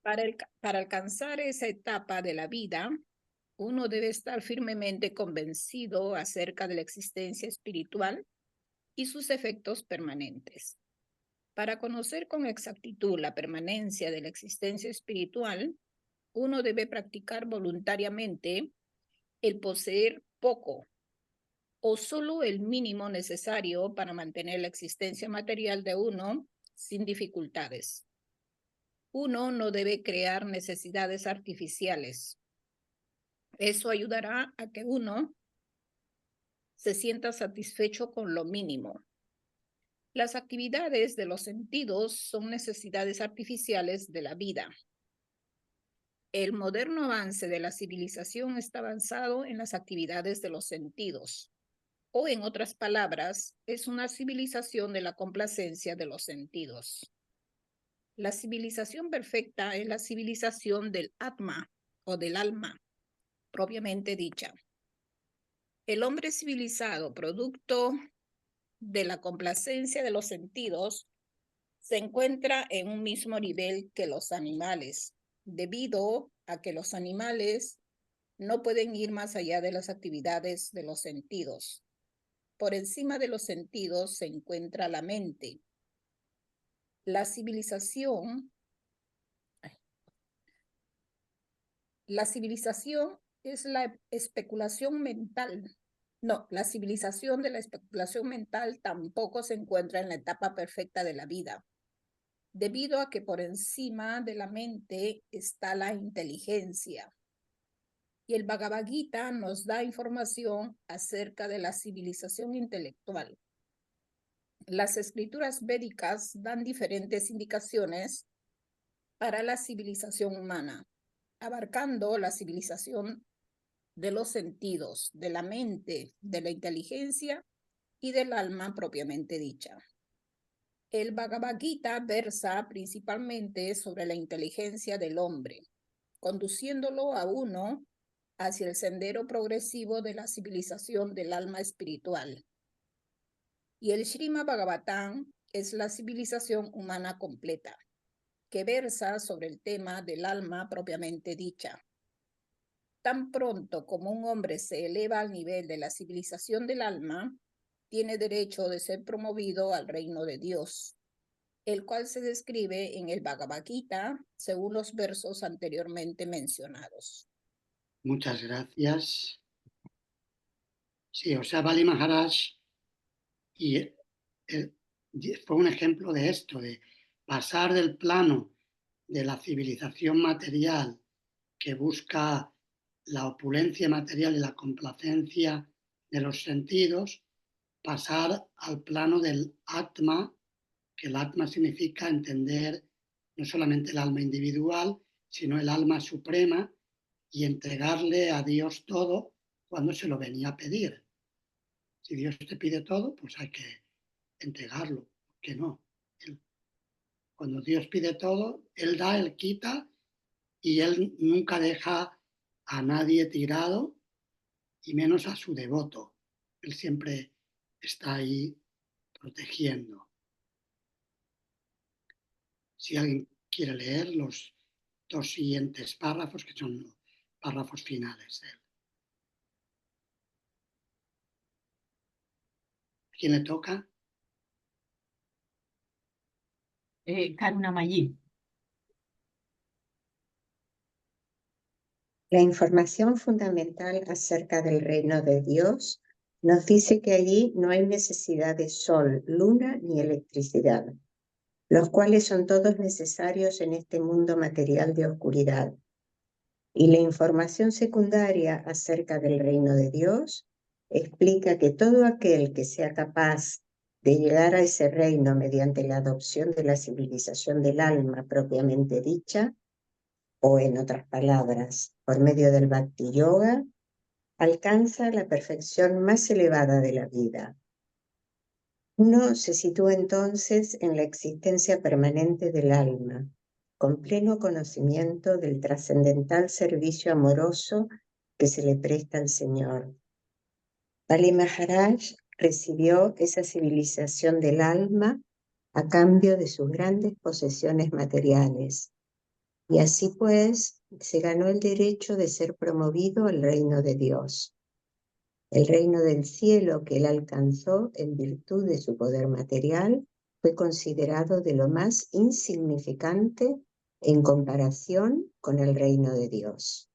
Para alcanzar esa etapa de la vida, uno debe estar firmemente convencido acerca de la existencia espiritual y sus efectos permanentes. Para conocer con exactitud la permanencia de la existencia espiritual, uno debe practicar voluntariamente el poseer poco o solo el mínimo necesario para mantener la existencia material de uno sin dificultades. Uno no debe crear necesidades artificiales. Eso ayudará a que uno se sienta satisfecho con lo mínimo. Las actividades de los sentidos son necesidades artificiales de la vida. El moderno avance de la civilización está avanzado en las actividades de los sentidos, o en otras palabras, es una civilización de la complacencia de los sentidos. La civilización perfecta es la civilización del Atma o del alma, propiamente dicha. El hombre civilizado, producto de la complacencia de los sentidos, se encuentra en un mismo nivel que los animales, debido a que los animales no pueden ir más allá de las actividades de los sentidos. Por encima de los sentidos se encuentra la mente. La civilización es la especulación mental. No, la civilización de la especulación mental tampoco se encuentra en la etapa perfecta de la vida, debido a que por encima de la mente está la inteligencia. Y el Bhagavad Gita nos da información acerca de la civilización intelectual. Las escrituras védicas dan diferentes indicaciones para la civilización humana, abarcando la civilización de los sentidos, de la mente, de la inteligencia y del alma propiamente dicha. El Bhagavad Gita versa principalmente sobre la inteligencia del hombre, conduciéndolo a uno hacia el sendero progresivo de la civilización del alma espiritual. Y el Srimad Bhagavatam es la civilización humana completa, que versa sobre el tema del alma propiamente dicha. Tan pronto como un hombre se eleva al nivel de la civilización del alma, tiene derecho de ser promovido al reino de Dios, el cual se describe en el Bhagavad Gita según los versos anteriormente mencionados. Muchas gracias. Sí, o sea, Bali Maharaj fue un ejemplo de esto, de pasar del plano de la civilización material que busca la opulencia material y la complacencia de los sentidos, pasar al plano del Atma, que el Atma significa entender no solamente el alma individual, sino el alma suprema, y entregarle a Dios todo cuando se lo venía a pedir. Si Dios te pide todo, pues hay que entregarlo, ¿por qué no? Cuando Dios pide todo, Él da, Él quita, y Él nunca deja a nadie tirado, y menos a su devoto. Él siempre está ahí protegiendo. Si alguien quiere leer los dos siguientes párrafos, que son los párrafos finales de él. ¿A quién le toca? Karunamayi. La información fundamental acerca del reino de Dios nos dice que allí no hay necesidad de sol, luna ni electricidad, los cuales son todos necesarios en este mundo material de oscuridad. Y la información secundaria acerca del reino de Dios explica que todo aquel que sea capaz de llegar a ese reino mediante la adopción de la civilización del alma propiamente dicha, o en otras palabras, por medio del Bhakti Yoga, alcanza la perfección más elevada de la vida. Uno se sitúa entonces en la existencia permanente del alma, con pleno conocimiento del trascendental servicio amoroso que se le presta al Señor. Bali Maharaj recibió esa civilización del alma a cambio de sus grandes posesiones materiales, y así pues se ganó el derecho de ser promovido al reino de Dios. El reino del cielo que él alcanzó en virtud de su poder material fue considerado de lo más insignificante en comparación con el reino de Dios.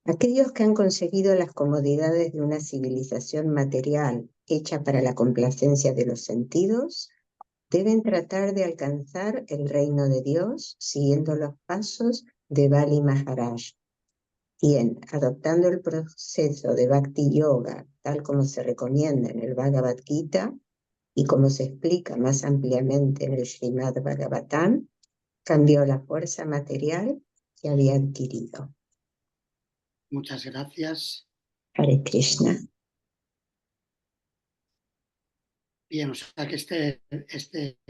Aquellos que han conseguido las comodidades de una civilización material hecha para la complacencia de los sentidos, deben tratar de alcanzar el reino de Dios siguiendo los pasos de Bali Maharaj, quien, adoptando el proceso de Bhakti Yoga, tal como se recomienda en el Bhagavad Gita y como se explica más ampliamente en el Srimad Bhagavatam, cambió la fuerza material que había adquirido. Muchas gracias. Hare Krishna. Bien, o sea que este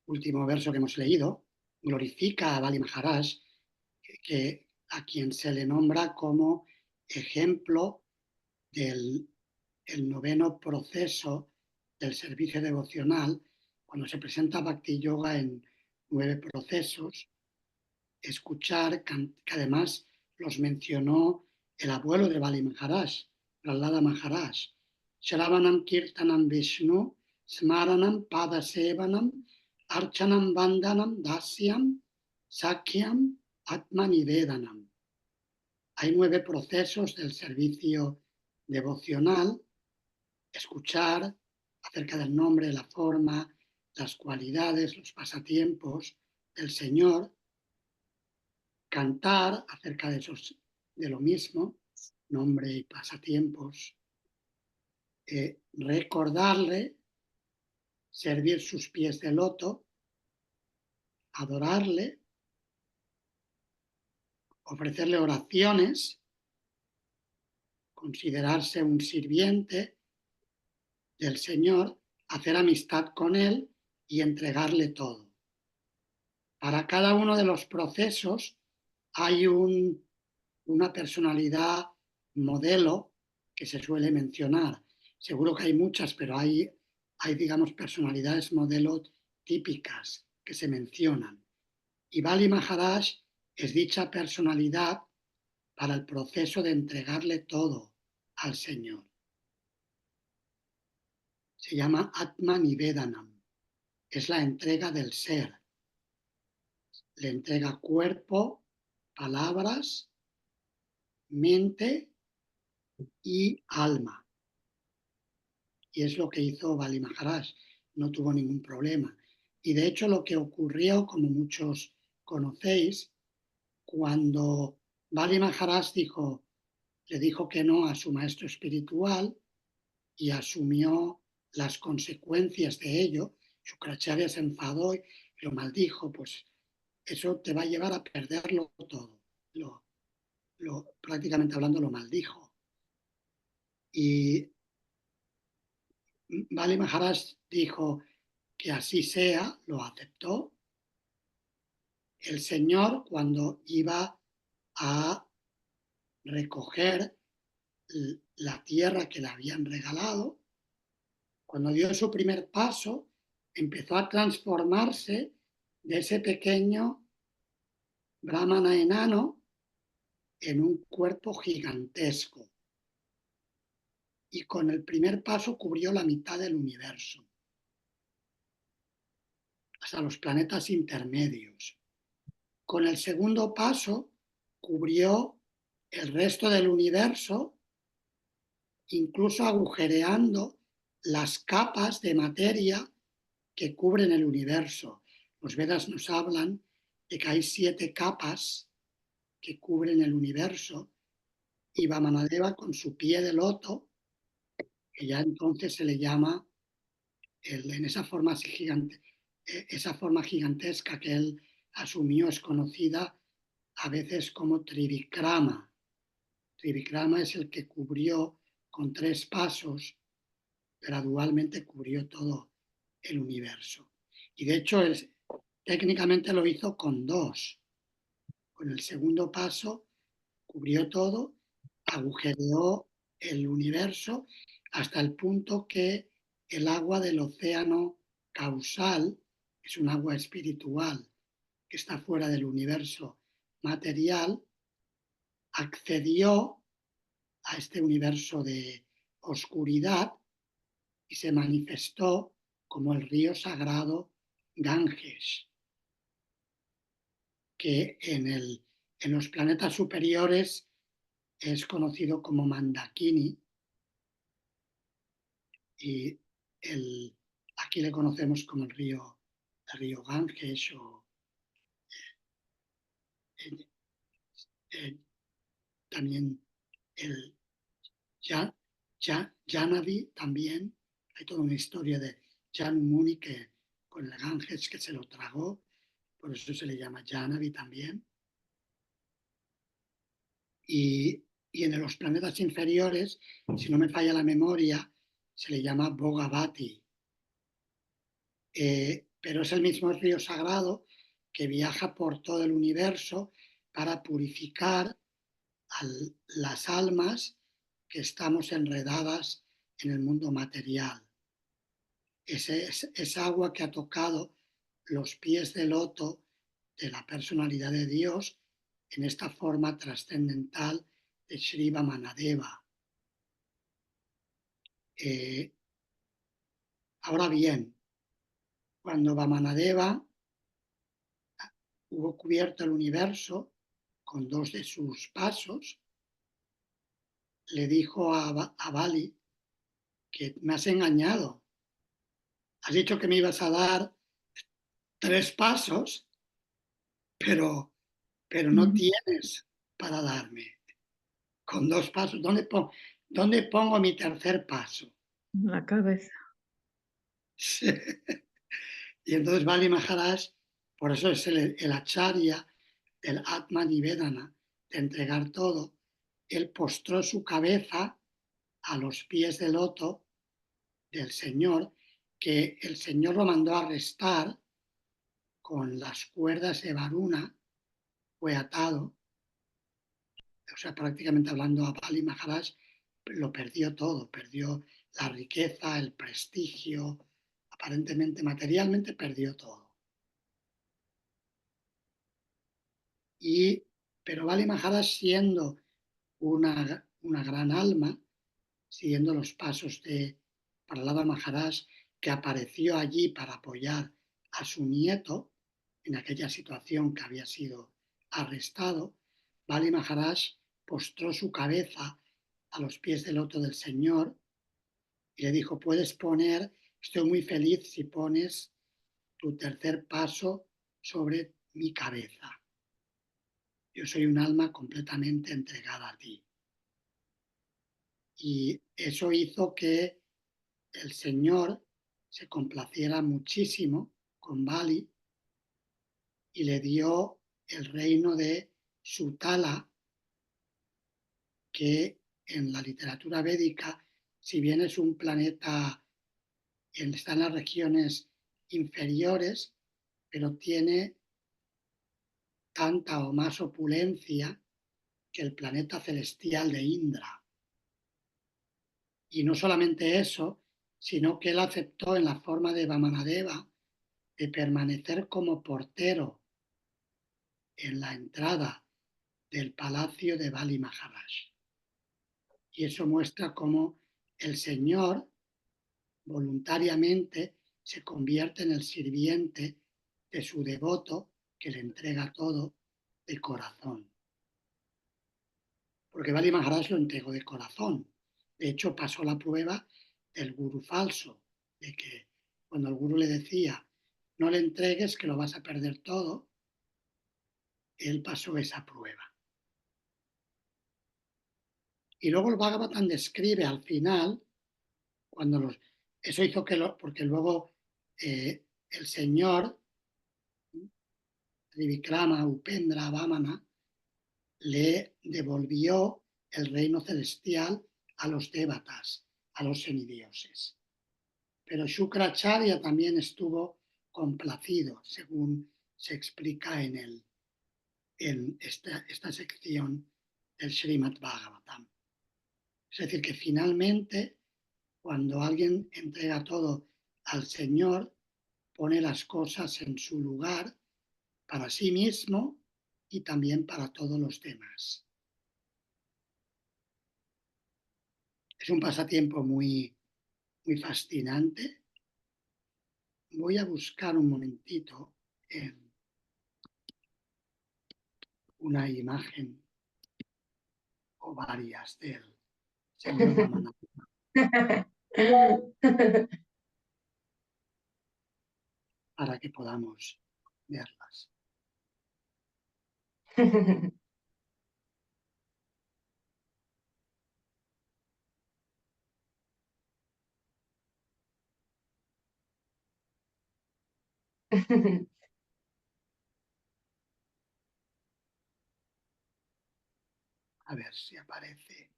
último verso que hemos leído glorifica a Bali Maharaj, a quien se le nombra como ejemplo del noveno proceso del servicio devocional, cuando se presenta Bhakti Yoga en 9 procesos, escuchar, que además los mencionó el abuelo de Bali Maharaj, Prahlada Maharaj, Shravanam Kirtanam Vishnu, Smaranam Padasevanam, Archanam Vandanam Dasyam, Sakyam Atmanivedanam. Hay 9 procesos del servicio devocional: escuchar acerca del nombre, la forma, las cualidades, los pasatiempos del Señor; cantar acerca de lo mismo, nombre y pasatiempos; recordarle, servir sus pies de loto, adorarle, ofrecerle oraciones, considerarse un sirviente del Señor, hacer amistad con Él y entregarle todo. Para cada uno de los procesos hay un una personalidad modelo que se suele mencionar. Seguro que hay muchas, pero hay digamos, personalidades modelo típicas que se mencionan. Y Bali Maharaj es dicha personalidad para el proceso de entregarle todo al Señor. Se llama Atma Nivedanam. Es la entrega del ser. Le entrega cuerpo, palabras, mente y alma. Y es lo que hizo Bali Maharaj. No tuvo ningún problema. Y de hecho lo que ocurrió, como muchos conocéis, cuando Bali Maharaj le dijo que no a su maestro espiritual y asumió las consecuencias de ello, Shukracharya se enfadó y lo maldijo, pues eso te va a llevar a perderlo todo. Prácticamente hablando, lo maldijo. Y Bali Maharaj dijo que así sea, lo aceptó. El Señor, cuando iba a recoger la tierra que le habían regalado, cuando dio su primer paso, empezó a transformarse de ese pequeño brahmana enano en un cuerpo gigantesco. Y con el primer paso cubrió la mitad del universo, hasta los planetas intermedios. Con el segundo paso cubrió el resto del universo, incluso agujereando las capas de materia que cubren el universo. Los Vedas nos hablan de que hay 7 capas que cubren el universo, y Vamanadeva, con su pie de loto, que ya entonces se le llama, en esa forma gigantesca que él asumió, es conocida a veces como Trivikrama. Trivikrama es el que cubrió con 3 pasos, gradualmente cubrió todo el universo. Y de hecho, técnicamente lo hizo con 2. Con el segundo paso cubrió todo, agujereó el universo hasta el punto que el agua del océano causal, es un agua espiritual que está fuera del universo material, accedió a este universo de oscuridad y se manifestó como el río sagrado Ganges, que en los planetas superiores es conocido como Mandakini, y aquí le conocemos como el río Ganges, o también el Janavi. También hay toda una historia de Janmuni que con el Ganges que se lo tragó, por eso se le llama Janavi también. Y en los planetas inferiores, si no me falla la memoria, se le llama Bhogavati. Pero es el mismo río sagrado que viaja por todo el universo para purificar las almas que estamos enredadas en el mundo material. Es agua que ha tocado los pies de loto de la personalidad de Dios en esta forma trascendental de Sri Vamanadeva. Ahora bien, cuando Vamanadeva hubo cubierto el universo con 2 de sus pasos, le dijo a Bali que me has engañado. Has dicho que me ibas a dar 3 pasos, pero no tienes para darme. Con 2 pasos, ¿dónde pongo mi tercer paso? La cabeza. Sí. Y entonces Bali Maharaj, por eso es el acharya del Atma Nivedana, de entregar todo. Él postró su cabeza a los pies del loto del Señor, que el Señor lo mandó a arrestar con las cuerdas de Varuna, fue atado o sea, prácticamente hablando, a Bali Maharaj lo perdió todo, perdió la riqueza, el prestigio, aparentemente materialmente perdió todo. Pero Bali Maharaj, siendo una gran alma, siguiendo los pasos de Prahlada Maharaj, que apareció allí para apoyar a su nieto en aquella situación que había sido arrestado, Bali Maharaj postró su cabeza a los pies del loto del Señor y le dijo: estoy muy feliz si pones tu tercer paso sobre mi cabeza. Yo soy un alma completamente entregada a ti. Y eso hizo que el Señor se complaciera muchísimo con Bali y le dio el reino de Sutala, que en la literatura védica, si bien es un planeta, está en las regiones inferiores, pero tiene tanta o más opulencia que el planeta celestial de Indra. Y no solamente eso, sino que él aceptó en la forma de Vamanadeva de permanecer como portero en la entrada del palacio de Bali Maharaj. Y eso muestra cómo el Señor voluntariamente se convierte en el sirviente de su devoto, que le entrega todo de corazón. Porque Bali Maharaj lo entregó de corazón. De hecho, pasó la prueba del gurú falso, de que cuando el gurú le decía: no le entregues que lo vas a perder todo, él pasó esa prueba. Y luego el Bhagavatam describe al final, eso hizo porque luego el Señor, Trivikrama, Upendra, Vamana, le devolvió el reino celestial a los devatas, a los semidioses. Pero Shukracharya también estuvo complacido, según se explica en esta sección del Srimad Bhagavatam. Es decir, que finalmente, cuando alguien entrega todo al Señor, pone las cosas en su lugar para sí mismo y también para todos los demás. Es un pasatiempo muy, muy fascinante. Voy a buscar un momentito en una imagen o varias del señor Vamanadeva para que podamos verlas. A ver si aparece.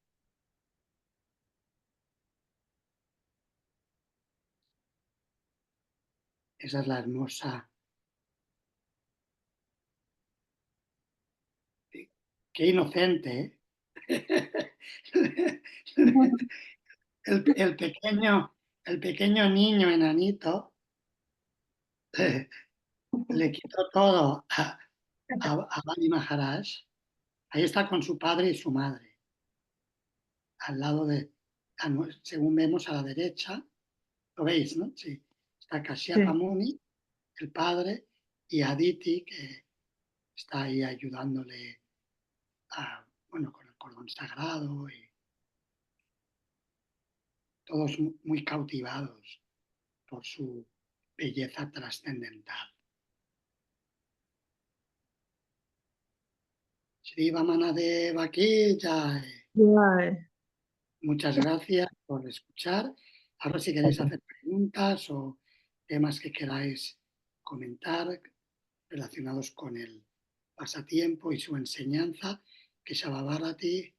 Esa es la hermosa. Qué inocente, ¿eh? El pequeño niño enanito le quitó todo a Bali Maharaj. Ahí está con su padre y su madre. Al lado según vemos a la derecha, lo veis, ¿no? Sí. Está Kashyapa Muni, el padre, y Aditi, que está ahí ayudándole con el cordón sagrado, y todos muy cautivados por su belleza trascendental. Shri Vamanadeva ki jai. Muchas gracias por escuchar. Ahora, si queréis hacer preguntas o temas que queráis comentar relacionados con el pasatiempo y su enseñanza, que Shabhavarati.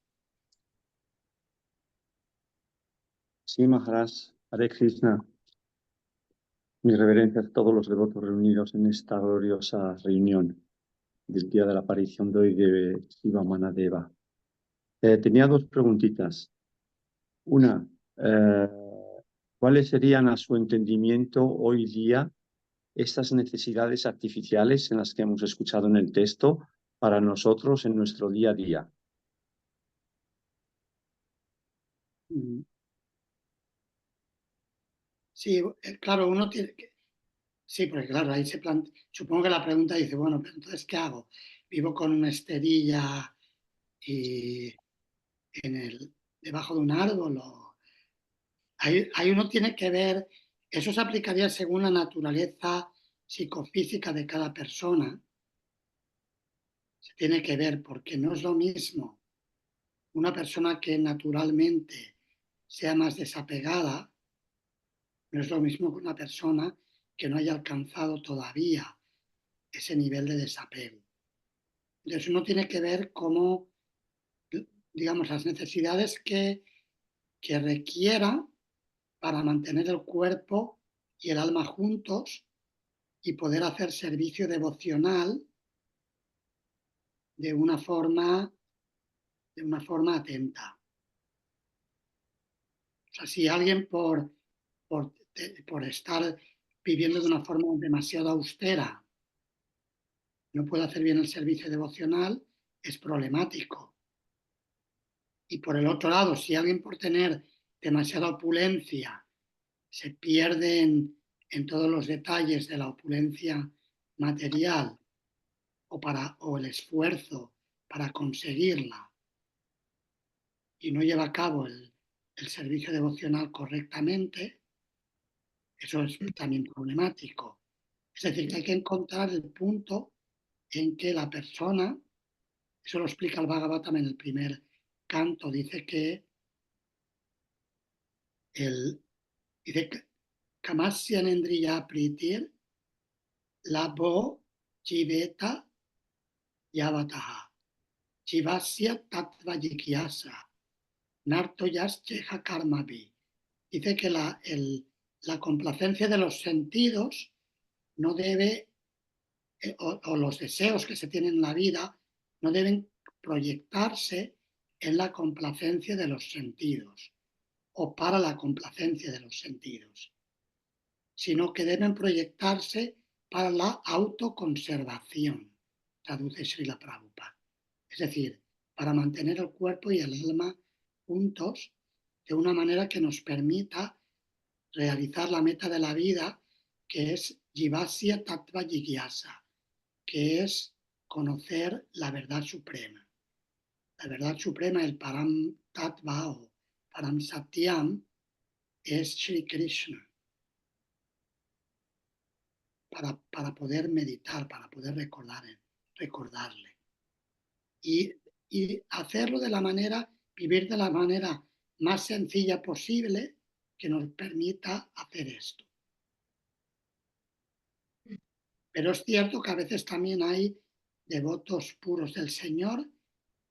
Sí, Maharaj, Hare Krishna. Mis reverencias a todos los devotos reunidos en esta gloriosa reunión del día de la aparición de hoy de Shiva Manadeva. Tenía dos preguntitas. Una, ¿cuáles serían a su entendimiento hoy día estas necesidades artificiales en las que hemos escuchado en el texto para nosotros en nuestro día a día? Sí, claro, uno tiene que... Sí, porque claro, ahí se plantea... Supongo que la pregunta dice, bueno, pero entonces, ¿qué hago? Vivo con una esterilla y debajo de un árbol. Ahí uno tiene que ver, eso se aplicaría según la naturaleza psicofísica de cada persona. Se tiene que ver porque no es lo mismo una persona que naturalmente sea más desapegada, no es lo mismo que una persona que no haya alcanzado todavía ese nivel de desapego. Entonces uno tiene que ver cómo, digamos, las necesidades que requiera para mantener el cuerpo y el alma juntos y poder hacer servicio devocional de una forma atenta. O sea, si alguien por estar viviendo de una forma demasiado austera no puede hacer bien el servicio devocional, es problemático. Y por el otro lado, si alguien por tener demasiada opulencia se pierde en todos los detalles de la opulencia material o el esfuerzo para conseguirla y no lleva a cabo el servicio devocional correctamente, eso es también problemático. Es decir, que hay que encontrar el punto en que la persona, eso lo explica el Bhagavatam en el primer canto, dice que dice Kamasyan Endriya Pritir Labo Jiveta Yavataha Jivasya Tattva Jikyasa Narto Yascheha Karmavi. Dice que la complacencia de los sentidos no debe, o los deseos que se tienen en la vida, no deben proyectarse en la complacencia de los sentidos o para la complacencia de los sentidos, sino que deben proyectarse para la autoconservación, traduce Srila Prabhupada. Es decir, para mantener el cuerpo y el alma juntos de una manera que nos permita realizar la meta de la vida, que es Jivasya Tattva Jigyasa, que es conocer la verdad suprema. La verdad suprema, el Param Tattva o Param Satyam, es Shri Krishna. Para poder meditar, para poder recordarle. Y hacerlo de la manera, vivir de la manera más sencilla posible que nos permita hacer esto. Pero es cierto que a veces también hay devotos puros del Señor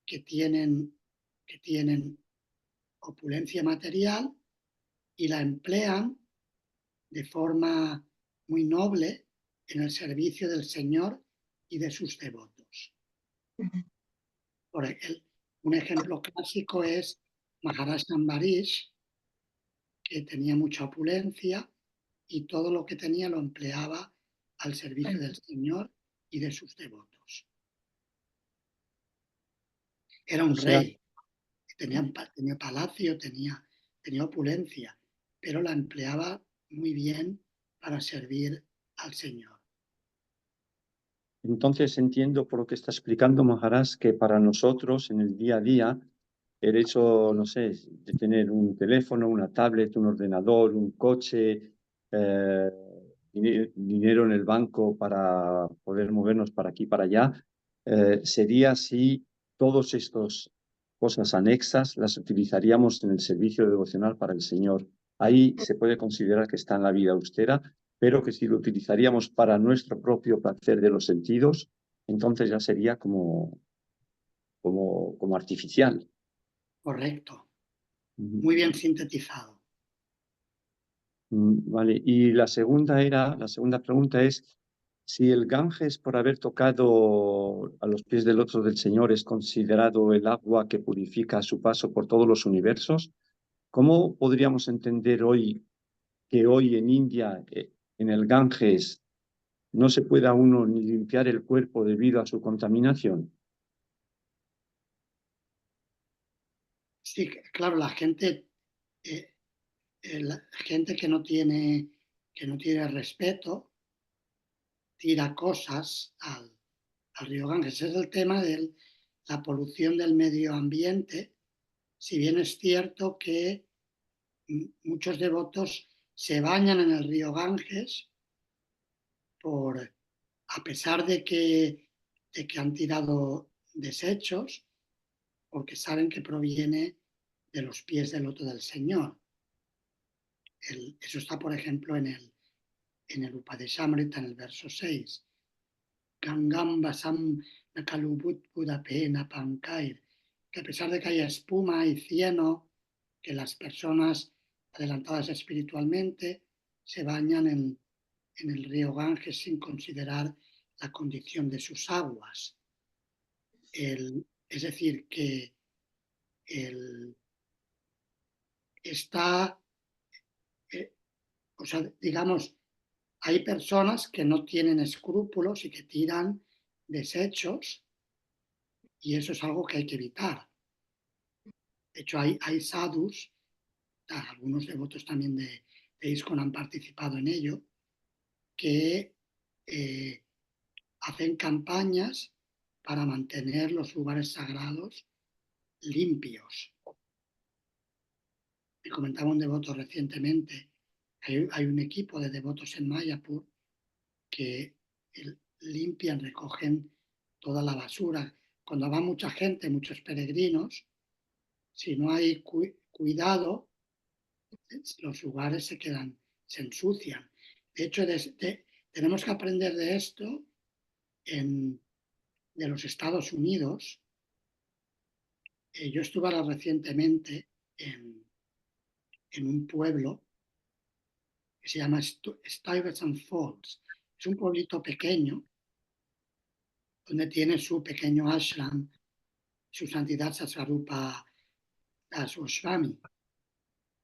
que tienen opulencia material y la emplean de forma muy noble en el servicio del Señor y de sus devotos. Un ejemplo clásico es Maharaj Ambarish, que tenía mucha opulencia y todo lo que tenía lo empleaba al servicio del Señor y de sus devotos. Era un rey, tenía palacio, tenía opulencia, pero la empleaba muy bien para servir al Señor. Entonces entiendo por lo que está explicando Maharaj que para nosotros en el día a día el hecho, no sé, de tener un teléfono, una tablet, un ordenador, un coche, dinero en el banco para poder movernos para aquí y para allá, sería si todas estas cosas anexas las utilizaríamos en el servicio devocional para el Señor. Ahí se puede considerar que está en la vida austera, pero que si lo utilizaríamos para nuestro propio placer de los sentidos, entonces ya sería como artificial. Correcto. Muy bien sintetizado. Vale, y la segunda pregunta es, Si el Ganges, por haber tocado a los pies del loto del Señor, es considerado el agua que purifica a su paso por todos los universos, ¿cómo podríamos entender hoy que hoy en India, en el Ganges, no se pueda uno ni limpiar el cuerpo debido a su contaminación? Sí, claro, la gente que no tiene respeto tira cosas al río Ganges. Ese es el tema de la polución del medio ambiente. Si bien es cierto que muchos devotos se bañan en el río Ganges a pesar de que han tirado desechos, porque saben que proviene de los pies del loto del Señor. Eso está, por ejemplo, en el Upadeshamrita, en el verso 6. Gangam basam nakalubut budapena pankair, que a pesar de que haya espuma y cieno, que las personas adelantadas espiritualmente se bañan en el río Ganges sin considerar la condición de sus aguas. Es decir, que está, digamos, hay personas que no tienen escrúpulos y que tiran desechos, y eso es algo que hay que evitar. De hecho, hay sadhus, algunos devotos también de ISKCON han participado en ello, que hacen campañas para mantener los lugares sagrados limpios. Me comentaba un devoto recientemente, hay un equipo de devotos en Mayapur que limpian, recogen toda la basura. Cuando va mucha gente, muchos peregrinos, si no hay cuidado, los lugares se ensucian. De hecho, tenemos que aprender de esto de los Estados Unidos. Yo estuve ahora recientemente en un pueblo que se llama Stuyvesant Falls. Es un pueblito pequeño donde tiene su pequeño ashram, su santidad Sasarupa Goswami.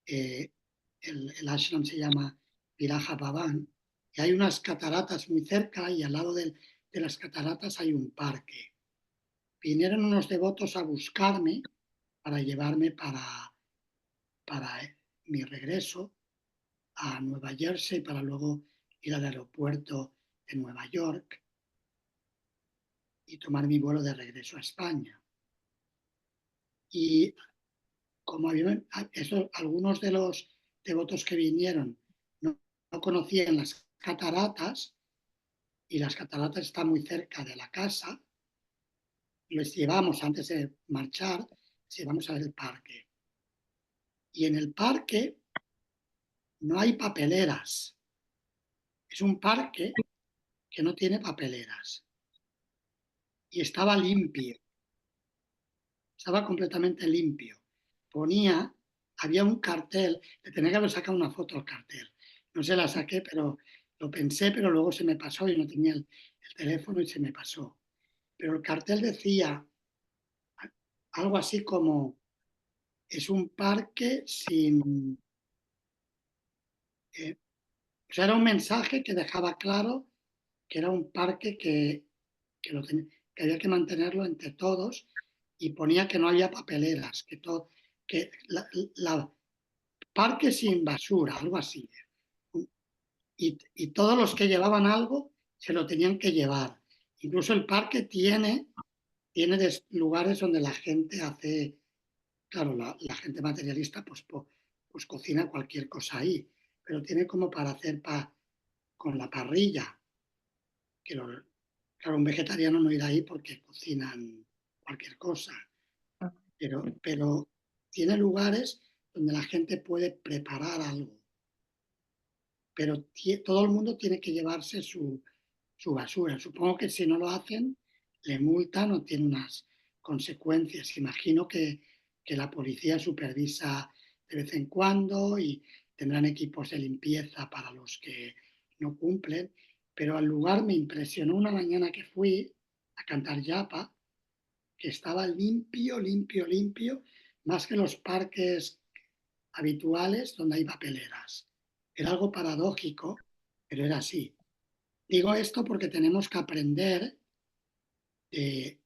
El ashram se llama Viraja Bhavan, y hay unas cataratas muy cerca, y al lado de las cataratas hay un parque. Vinieron unos devotos a buscarme para llevarme para mi regreso a Nueva Jersey, para luego ir al aeropuerto de Nueva York y tomar mi vuelo de regreso a España. Y como algunos de los devotos que vinieron no conocían las cataratas, y las cataratas están muy cerca de la casa, les llevamos, antes de marchar, les llevamos a ver el parque. Y en el parque no hay papeleras. Es un parque que no tiene papeleras. Y estaba limpio. Estaba completamente limpio. Había un cartel, le tenía que haber sacado una foto al cartel. No se la saqué, pero lo pensé, pero luego se me pasó y no tenía el teléfono y se me pasó. Pero el cartel decía algo así como: es un parque sin... o sea, era un mensaje que dejaba claro que era un parque que había que mantenerlo entre todos, y ponía que no había papeleras, que parque sin basura, algo así. Y todos los que llevaban algo se lo tenían que llevar. Incluso el parque tiene lugares donde la gente hace, claro, la gente materialista pues cocina cualquier cosa ahí, pero tiene como para hacer con la parrilla. Claro, un vegetariano no irá ahí porque cocinan cualquier cosa, pero tiene lugares donde la gente puede preparar algo. Pero todo el mundo tiene que llevarse su basura. Supongo que si no lo hacen, le multan o tiene unas consecuencias. Imagino que la policía supervisa de vez en cuando y tendrán equipos de limpieza para los que no cumplen, pero al lugar me impresionó una mañana que fui a cantar yapa, que estaba limpio, limpio, limpio, más que los parques habituales donde hay papeleras. Era algo paradójico, pero era así. Digo esto porque tenemos que aprender de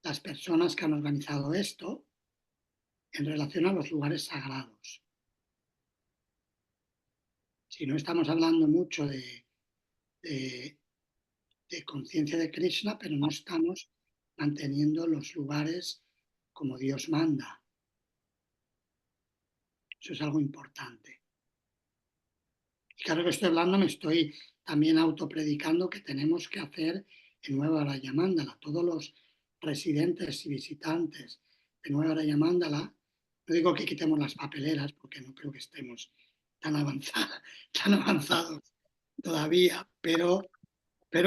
las personas que han organizado esto en relación a los lugares sagrados. Si no estamos hablando mucho de conciencia de Krishna, pero no estamos manteniendo los lugares como Dios manda. Eso es algo importante. Y claro que estoy hablando, me estoy también autopredicando que tenemos que hacer en Nueva Rayamándala. Todos los residentes y visitantes de Nueva Rayamándala, no digo que quitemos las papeleras, porque no creo que estemos tan avanzados todavía, pero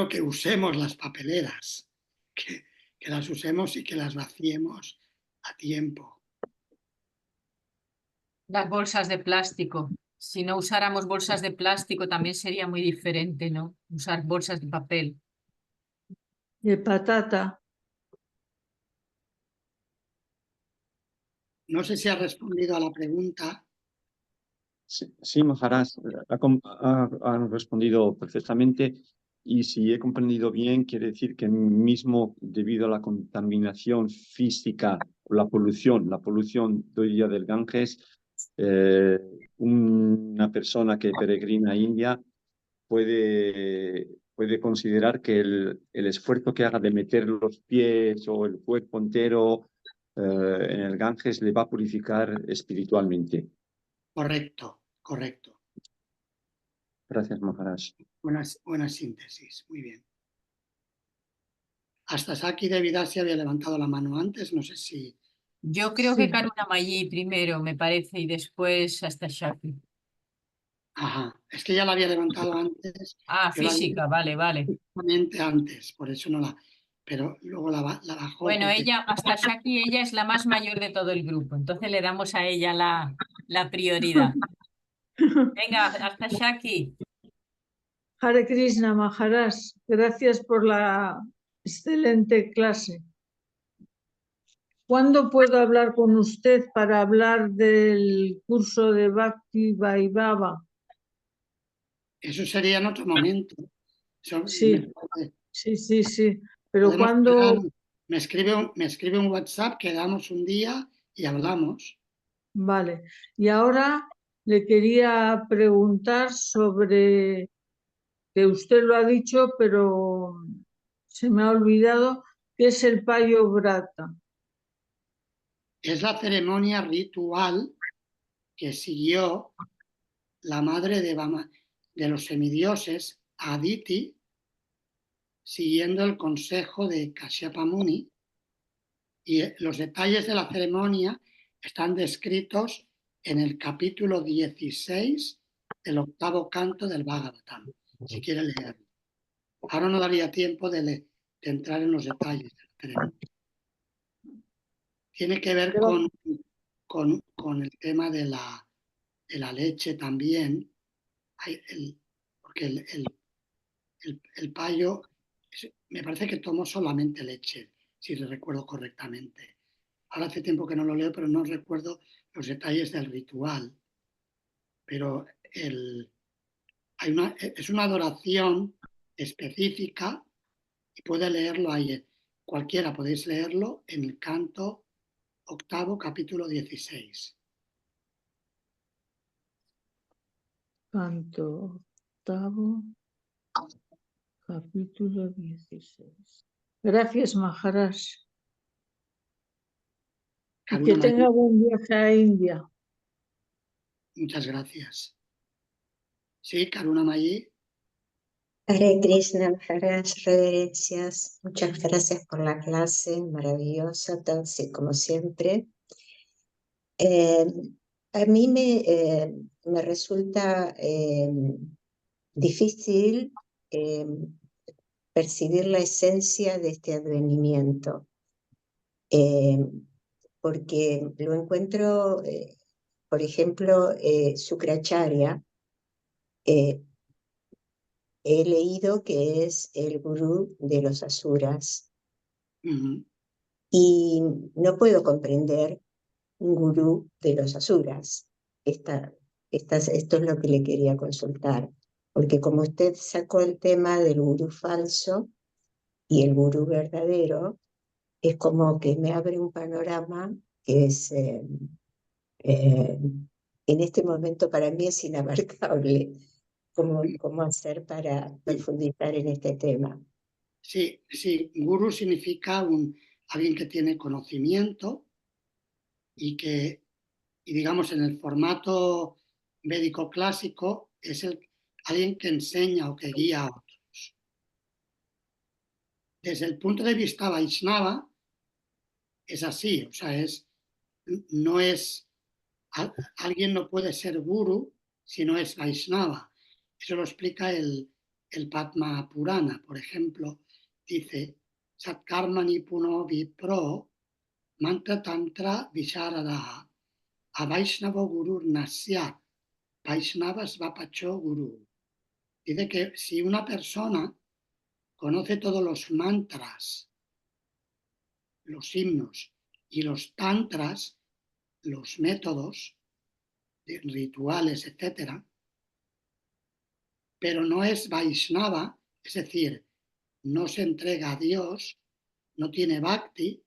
que usemos las papeleras, que las usemos y que las vaciemos a tiempo. Las bolsas de plástico. Si no usáramos bolsas de plástico también sería muy diferente, ¿no? Usar bolsas de papel. De patata. No sé si ha respondido a la pregunta. Sí, Maharaj, han respondido perfectamente y si he comprendido bien, quiere decir que mismo debido a la contaminación física, la polución de hoy día del Ganges, una persona que peregrina a India puede considerar que el esfuerzo que haga de meter los pies o el cuerpo entero en el Ganges le va a purificar espiritualmente. Correcto, correcto. Gracias, Maharaj. Buena síntesis, muy bien. Hasta Saki de Vidasi había levantado la mano antes, no sé si... Yo creo que Karuna Mayi primero, me parece, y después hasta Shaki. Ajá, es que ya la había levantado antes. Ah, física, vale. Justamente antes, por eso no la... Pero luego la bajó. Bueno, porque... ella, hasta Shaki, ella es la más mayor de todo el grupo, entonces le damos a ella la prioridad. Venga, hasta Shaki. Hare Krishna, Maharaj, gracias por la excelente clase. ¿Cuándo puedo hablar con usted para hablar del curso de Bhakti Vaibhava? Eso sería en otro momento. Sí. Pero cuando... Me escribe un WhatsApp, quedamos un día y hablamos. Vale. Y ahora le quería preguntar sobre, que usted lo ha dicho, pero se me ha olvidado, ¿qué es el Payo Brata? Es la ceremonia ritual que siguió la madre de los semidioses, Aditi, siguiendo el consejo de Kashyapa Muni, y los detalles de la ceremonia están descritos en el capítulo 16 del 8º canto del Bhagavatam, si quiere leerlo. Ahora no daría tiempo de entrar en los detalles de la ceremonia. Tiene que ver con el tema de la leche también, porque el payo, me parece que tomó solamente leche, si recuerdo correctamente. Ahora hace tiempo que no lo leo, pero no recuerdo los detalles del ritual. Pero es una adoración específica y puede leerlo ahí. Cualquiera podéis leerlo en el canto 8º, capítulo 16. Canto 8º, capítulo 16. Gracias, Maharaj. Y que tenga buen viaje a India. Muchas gracias. Sí, Karuna Mayi. Hare Krishna, Maharaj, reverencias. Muchas gracias por la clase, maravillosa, como siempre. A mí me resulta difícil percibir la esencia de este advenimiento, porque lo encuentro, por ejemplo, Sukracharya he leído que es el gurú de los asuras. Y no puedo comprender un gurú de los asuras. Esto es lo que le quería consultar, porque como usted sacó el tema del gurú falso y el gurú verdadero, es como que me abre un panorama que es, en este momento para mí es inabarcable. ¿Cómo hacer para profundizar en este tema? Sí, sí, gurú significa alguien que tiene conocimiento y que, y digamos, en el formato védico clásico es alguien que enseña o que guía a otros. Desde el punto de vista Vaishnava es así, o sea, no es, alguien no puede ser gurú si no es Vaishnava. Eso lo explica el Padma Purana, por ejemplo, dice Satkarma Nipuno Vipro Mantra Tantra Visharadaha a Vaishnava Guru Nasyat Vaishnavas Vapacho Guru. Dice que si una persona conoce todos los mantras, los himnos y los tantras, los métodos, rituales, etc., pero no es Vaishnava, es decir, no se entrega a Dios, no tiene bhakti,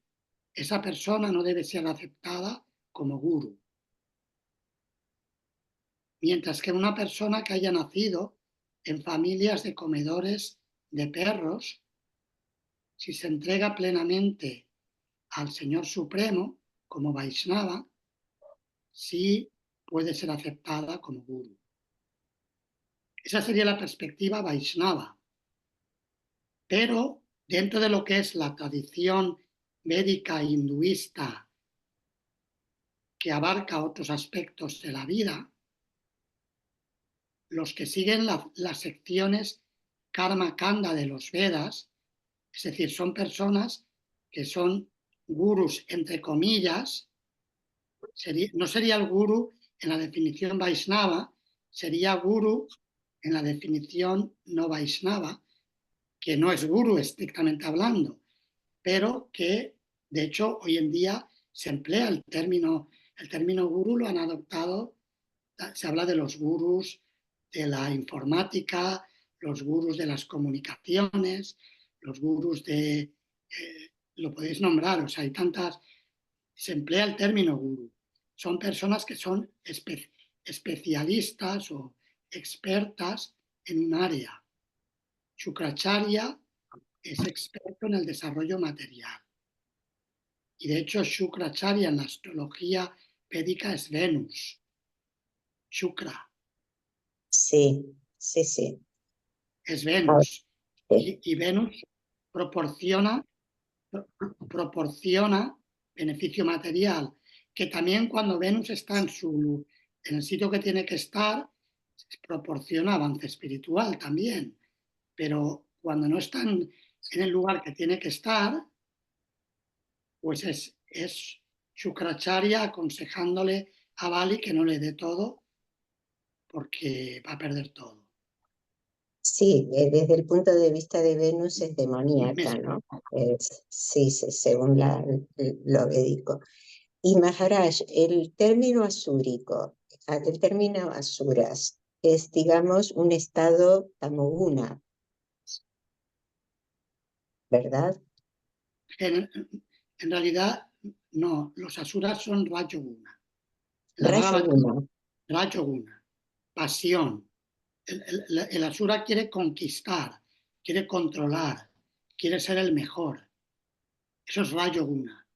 esa persona no debe ser aceptada como guru. Mientras que una persona que haya nacido en familias de comedores de perros, si se entrega plenamente al Señor Supremo como Vaishnava, sí puede ser aceptada como guru. Esa sería la perspectiva Vaishnava. Pero dentro de lo que es la tradición védica hinduista que abarca otros aspectos de la vida, los que siguen las secciones Karma Kanda de los Vedas, es decir, son personas que son gurús entre comillas, no sería el gurú en la definición Vaishnava, sería gurú en la definición no Vaishnava, que no es gurú estrictamente hablando, pero que de hecho hoy en día se emplea el término gurú, lo han adoptado, se habla de los gurús de la informática, los gurús de las comunicaciones, los gurús de, lo podéis nombrar, o sea, hay tantas, se emplea el término gurú. Son personas que son especialistas o expertas en un área. Shukracharya es experto en el desarrollo material. Y de hecho, Shukracharya en la astrología védica es Venus. Shukra. Sí, sí, sí. Es Venus. Y Venus proporciona beneficio material, que también cuando Venus está en el sitio que tiene que estar, proporciona avance espiritual también. Pero cuando no está en el lugar que tiene que estar, pues es Shukracharya aconsejándole a Bali que no le dé todo porque va a perder todo. Sí, desde el punto de vista de Venus es demoníaca, ¿no? Sí, según lo védico. Y Maharaj, el término asúrico, el término asuras, es, digamos, un estado tamoguna, ¿verdad? En realidad, no, los asuras son Rajoguna. Rajoguna, pasión. El asura quiere conquistar, quiere controlar, quiere ser el mejor. Eso es Rajoguna.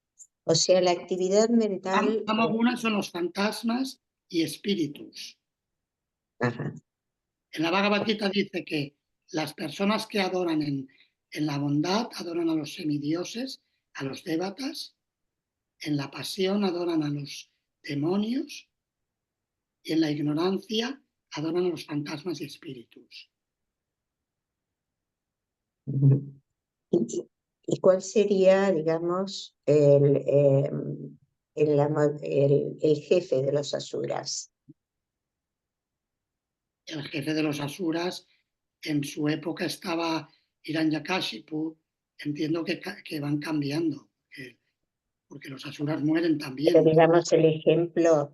O sea, la actividad mental... Tamoguna son los fantasmas y espíritus. Ajá. En la Bhagavad Gita dice que las personas que adoran en la bondad adoran a los semidioses, a los devatas, en la pasión adoran a los demonios y en la ignorancia adoran a los fantasmas y espíritus. ¿Y cuál sería, digamos, el jefe de los asuras? El jefe de los asuras en su época estaba Hiranyakashipu, entiendo que van cambiando, porque los asuras mueren también. Pero digamos, el ejemplo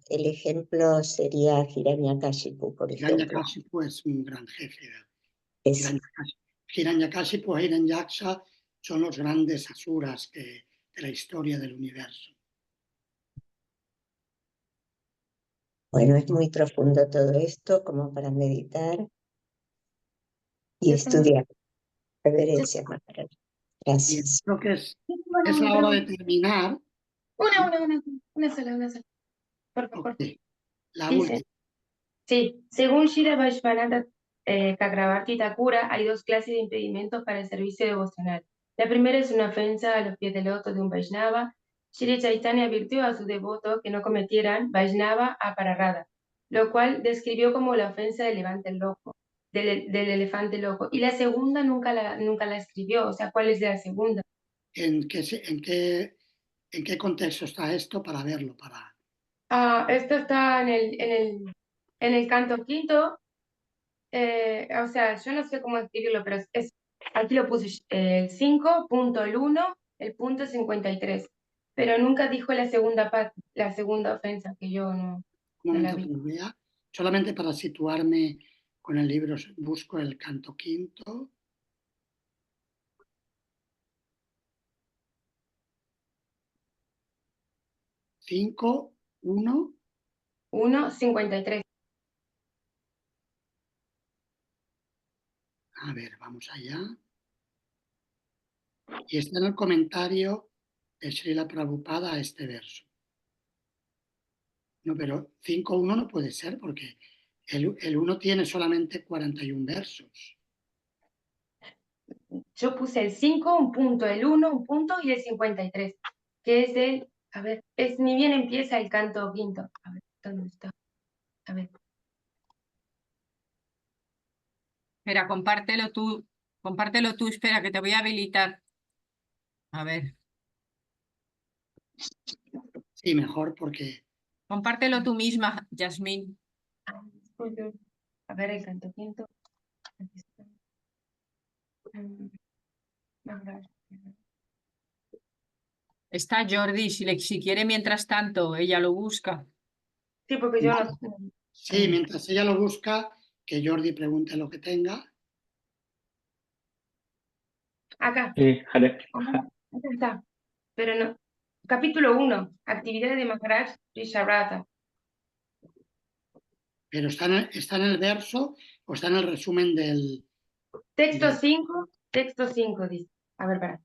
sería Hiranyakashipu, por ejemplo. Hiranyakashipu es un gran jefe. Hiranyakashipu e Hiranyaksha son los grandes asuras de la historia del universo. Bueno, es muy profundo todo esto como para meditar y estudiar. Reverencia, Maharaj. Gracias. Creo que es la hora de terminar. Una sola. Por favor. La Dice, última. sí, según Shira Vaishvananda Chakravarti Thakura, hay dos clases de impedimentos para el servicio devocional. La primera es una ofensa a los pies del loto de un Vaishnava. Shri Chaitanya advirtió a sus devotos que no cometieran Vaishnava apararada, lo cual describió como la ofensa del elefante loco. Y la segunda nunca la escribió, o sea, ¿cuál es la segunda? ¿En qué contexto está esto para verlo? Esto está en el canto quinto. O sea, yo no sé cómo escribirlo, pero aquí lo puse el 5, punto el 1, el punto 53. Pero nunca dijo la segunda ofensa, que yo no la vi. Solamente para situarme con el libro, busco el canto quinto. Cinco, 1. 1:53. A ver, vamos allá. Y está en el comentario de Srila Prabhupada a este verso. No, pero 5.1 no puede ser porque el 1 tiene solamente 41 versos. Yo puse el 5, un punto, el 1, un punto y el 53, que es el, a ver, ni bien empieza el canto quinto. A ver, ¿dónde está? A ver. Espera, compártelo tú, espera, que te voy a habilitar. A ver. Sí, mejor porque... Compártelo tú misma, Yasmín. A ver, el canto quinto. Está Jordi, si quiere mientras tanto, ella lo busca. Sí, porque yo no... Sí, mientras ella lo busca, que Jordi pregunte lo que tenga. Acá. Sí, Acá está. Pero no. Capítulo 1. Actividades de Maharaj Rishabhrata. Pero está en el verso o está en el resumen del... Texto 5, dice. A ver, para.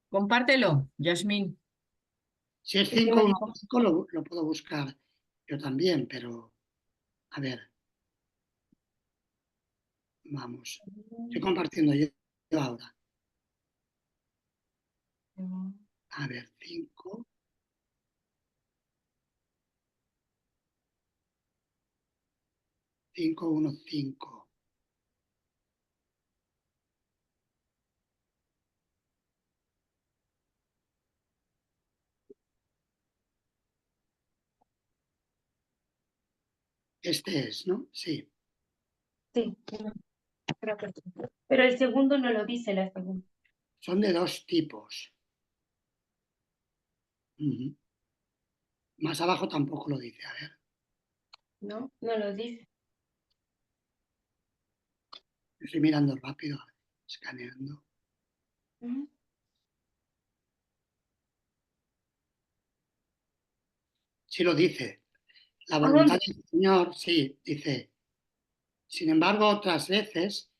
Compártelo, Yasmín. Si es 5.1.5 lo puedo buscar yo también, pero a ver. Vamos. Estoy compartiendo yo ahora. A ver, 5. Cinco, 1, 5. Este es, ¿no? Sí. Sí. Pero el segundo no lo dice la segunda. Son de dos tipos. Más abajo tampoco lo dice, a ver. No lo dice. Estoy mirando rápido, escaneando. Sí lo dice. La voluntad del Señor, sí, dice. Sin embargo, otras veces,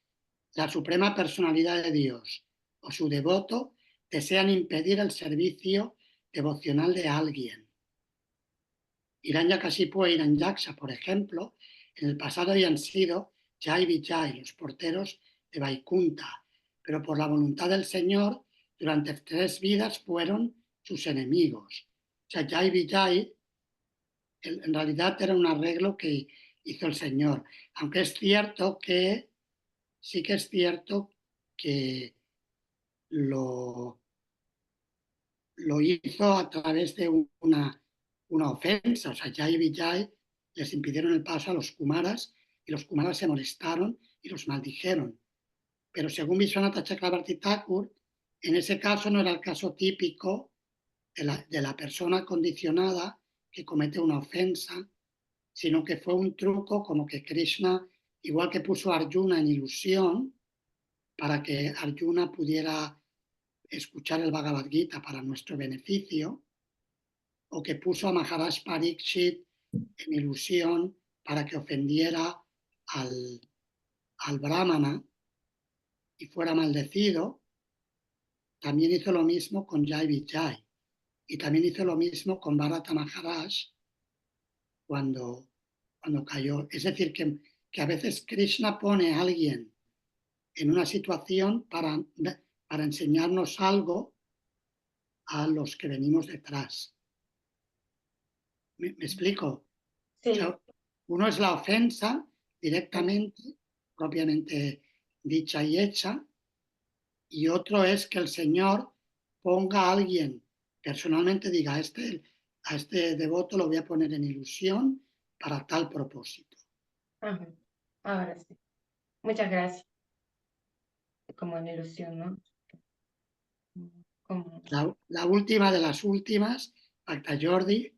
la suprema personalidad de Dios o su devoto desean impedir el servicio devocional de alguien. Hiranyakashipu e Hiranyaksha, por ejemplo, en el pasado habían sido Jai Vijay, los porteros de Vaikunta, pero por la voluntad del Señor, durante 3 vidas fueron sus enemigos. O sea, Jai Vijay en realidad era un arreglo que hizo el Señor, aunque es cierto que sí que es cierto que lo hizo a través de una ofensa. O sea, Jai Vijay les impidieron el paso a los Kumaras y los Kumaras se molestaron y los maldijeron. Pero según Vishwanatha Chakrabarti Thakur, en ese caso no era el caso típico de la persona condicionada que comete una ofensa, sino que fue un truco como que Krishna, igual que puso a Arjuna en ilusión, para que Arjuna pudiera escuchar el Bhagavad Gita para nuestro beneficio, o que puso a Maharaj Parikshit en ilusión para que ofendiera al brahmana y fuera maldecido. También hizo lo mismo con Jai Vijay. Y también hizo lo mismo con Bharata Maharaj cuando cayó. Es decir, que a veces Krishna pone a alguien en una situación para enseñarnos algo a los que venimos detrás. ¿Me explico? Sí. O sea, uno es la ofensa directamente, propiamente dicha y hecha, y otro es que el Señor ponga a alguien, personalmente diga, a este devoto lo voy a poner en ilusión para tal propósito. Ajá. Ahora sí. Muchas gracias. Como en ilusión, ¿no? Como... La última de las últimas, Bhakta Jordi.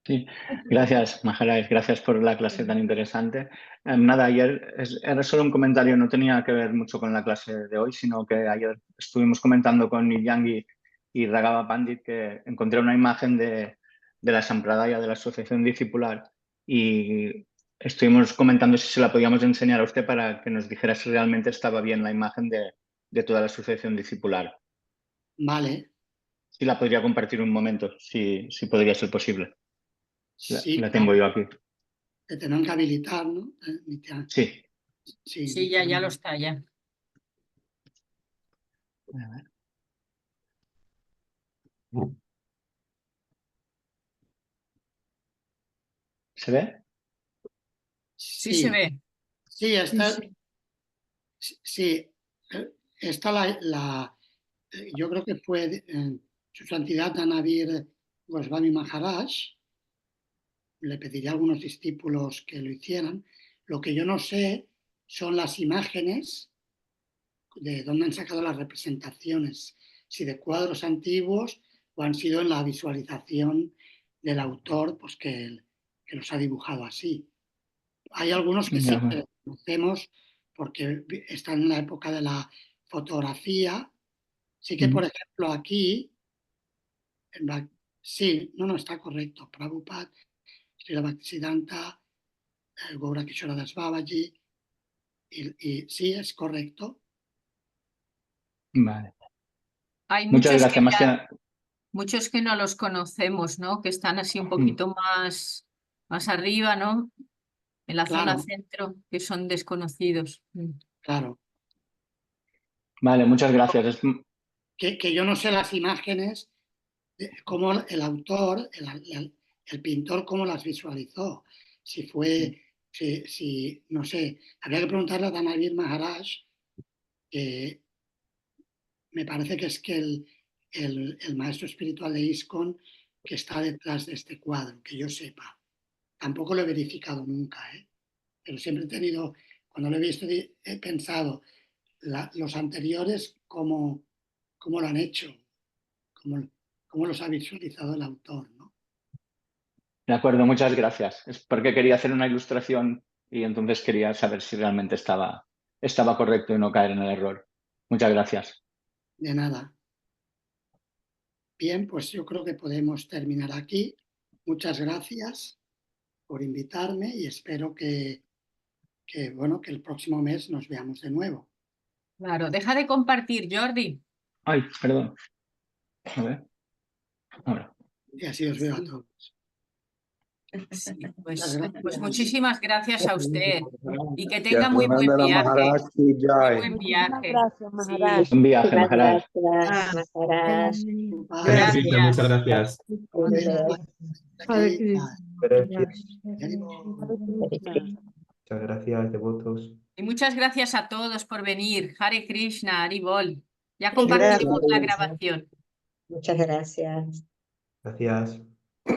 Sí, gracias, Maharaj, gracias por la clase tan interesante. Nada, ayer era solo un comentario, no tenía que ver mucho con la clase de hoy, sino que ayer estuvimos comentando con Nilyangi y Raghava Pandit que encontré una imagen de la Sampradaya, de la Asociación Discipular, y estuvimos comentando si se la podíamos enseñar a usted para que nos dijera si realmente estaba bien la imagen de toda la Asociación Discipular. Vale. Si la podría compartir un momento, si podría ser posible. Sí, la tengo yo aquí. Te tendrán que habilitar, ¿no? Sí. Sí, ya lo está, ya. A ver. ¿Se ve? Sí, se ve. Sí, yo creo que fue Su Santidad Dhanavir Goswami Maharaj. Le pediría a algunos discípulos que lo hicieran. Lo que yo no sé son las imágenes, de dónde han sacado las representaciones, si de cuadros antiguos o han sido en la visualización del autor, pues que los ha dibujado así. Hay algunos que sí que conocemos porque están en la época de la fotografía. Sí que, por ejemplo, aquí, sí, no está correcto. Prabhupada, Srila Bhaktisiddhanta, Gaura Kishora Das Babaji, y sí, es correcto. Vale. Hay Muchas gracias. muchos que no los conocemos, ¿no? Que están así un poquito más arriba, ¿no? En la zona centro, que son desconocidos. Claro. Vale, muchas gracias. Que yo no sé las imágenes, cómo el autor, el pintor, cómo las visualizó. Si fue, no sé, habría que preguntarle a Dhanavir Maharaj, que me parece que es que el maestro espiritual de ISKCON que está detrás de este cuadro, que yo sepa. Tampoco lo he verificado nunca, pero siempre he tenido, cuando lo he visto, he pensado, los anteriores, cómo lo han hecho, cómo los ha visualizado el autor, ¿no? De acuerdo, muchas gracias. Es porque quería hacer una ilustración y entonces quería saber si realmente estaba correcto y no caer en el error. Muchas gracias. De nada. Bien, pues yo creo que podemos terminar aquí. Muchas gracias por invitarme y espero que el próximo mes nos veamos de nuevo. Claro, deja de compartir, Jordi. Ay, perdón. A ver. Ahora. Y así os veo a todos. Sí, pues muchísimas gracias a usted y que tenga Que muy buen Nandana viaje. Maharaj ki jai. Muy buen viaje. Gracias, Maharaj. Buen viaje, Maharaj. Gracias, Maharaj. Hare Krishna, muchas gracias. Hare Krishna. Muchas gracias, devotos. Y muchas gracias a todos por venir. Hare Krishna, Hari Bol. Ya compartiremos la grabación. Muchas gracias. Gracias.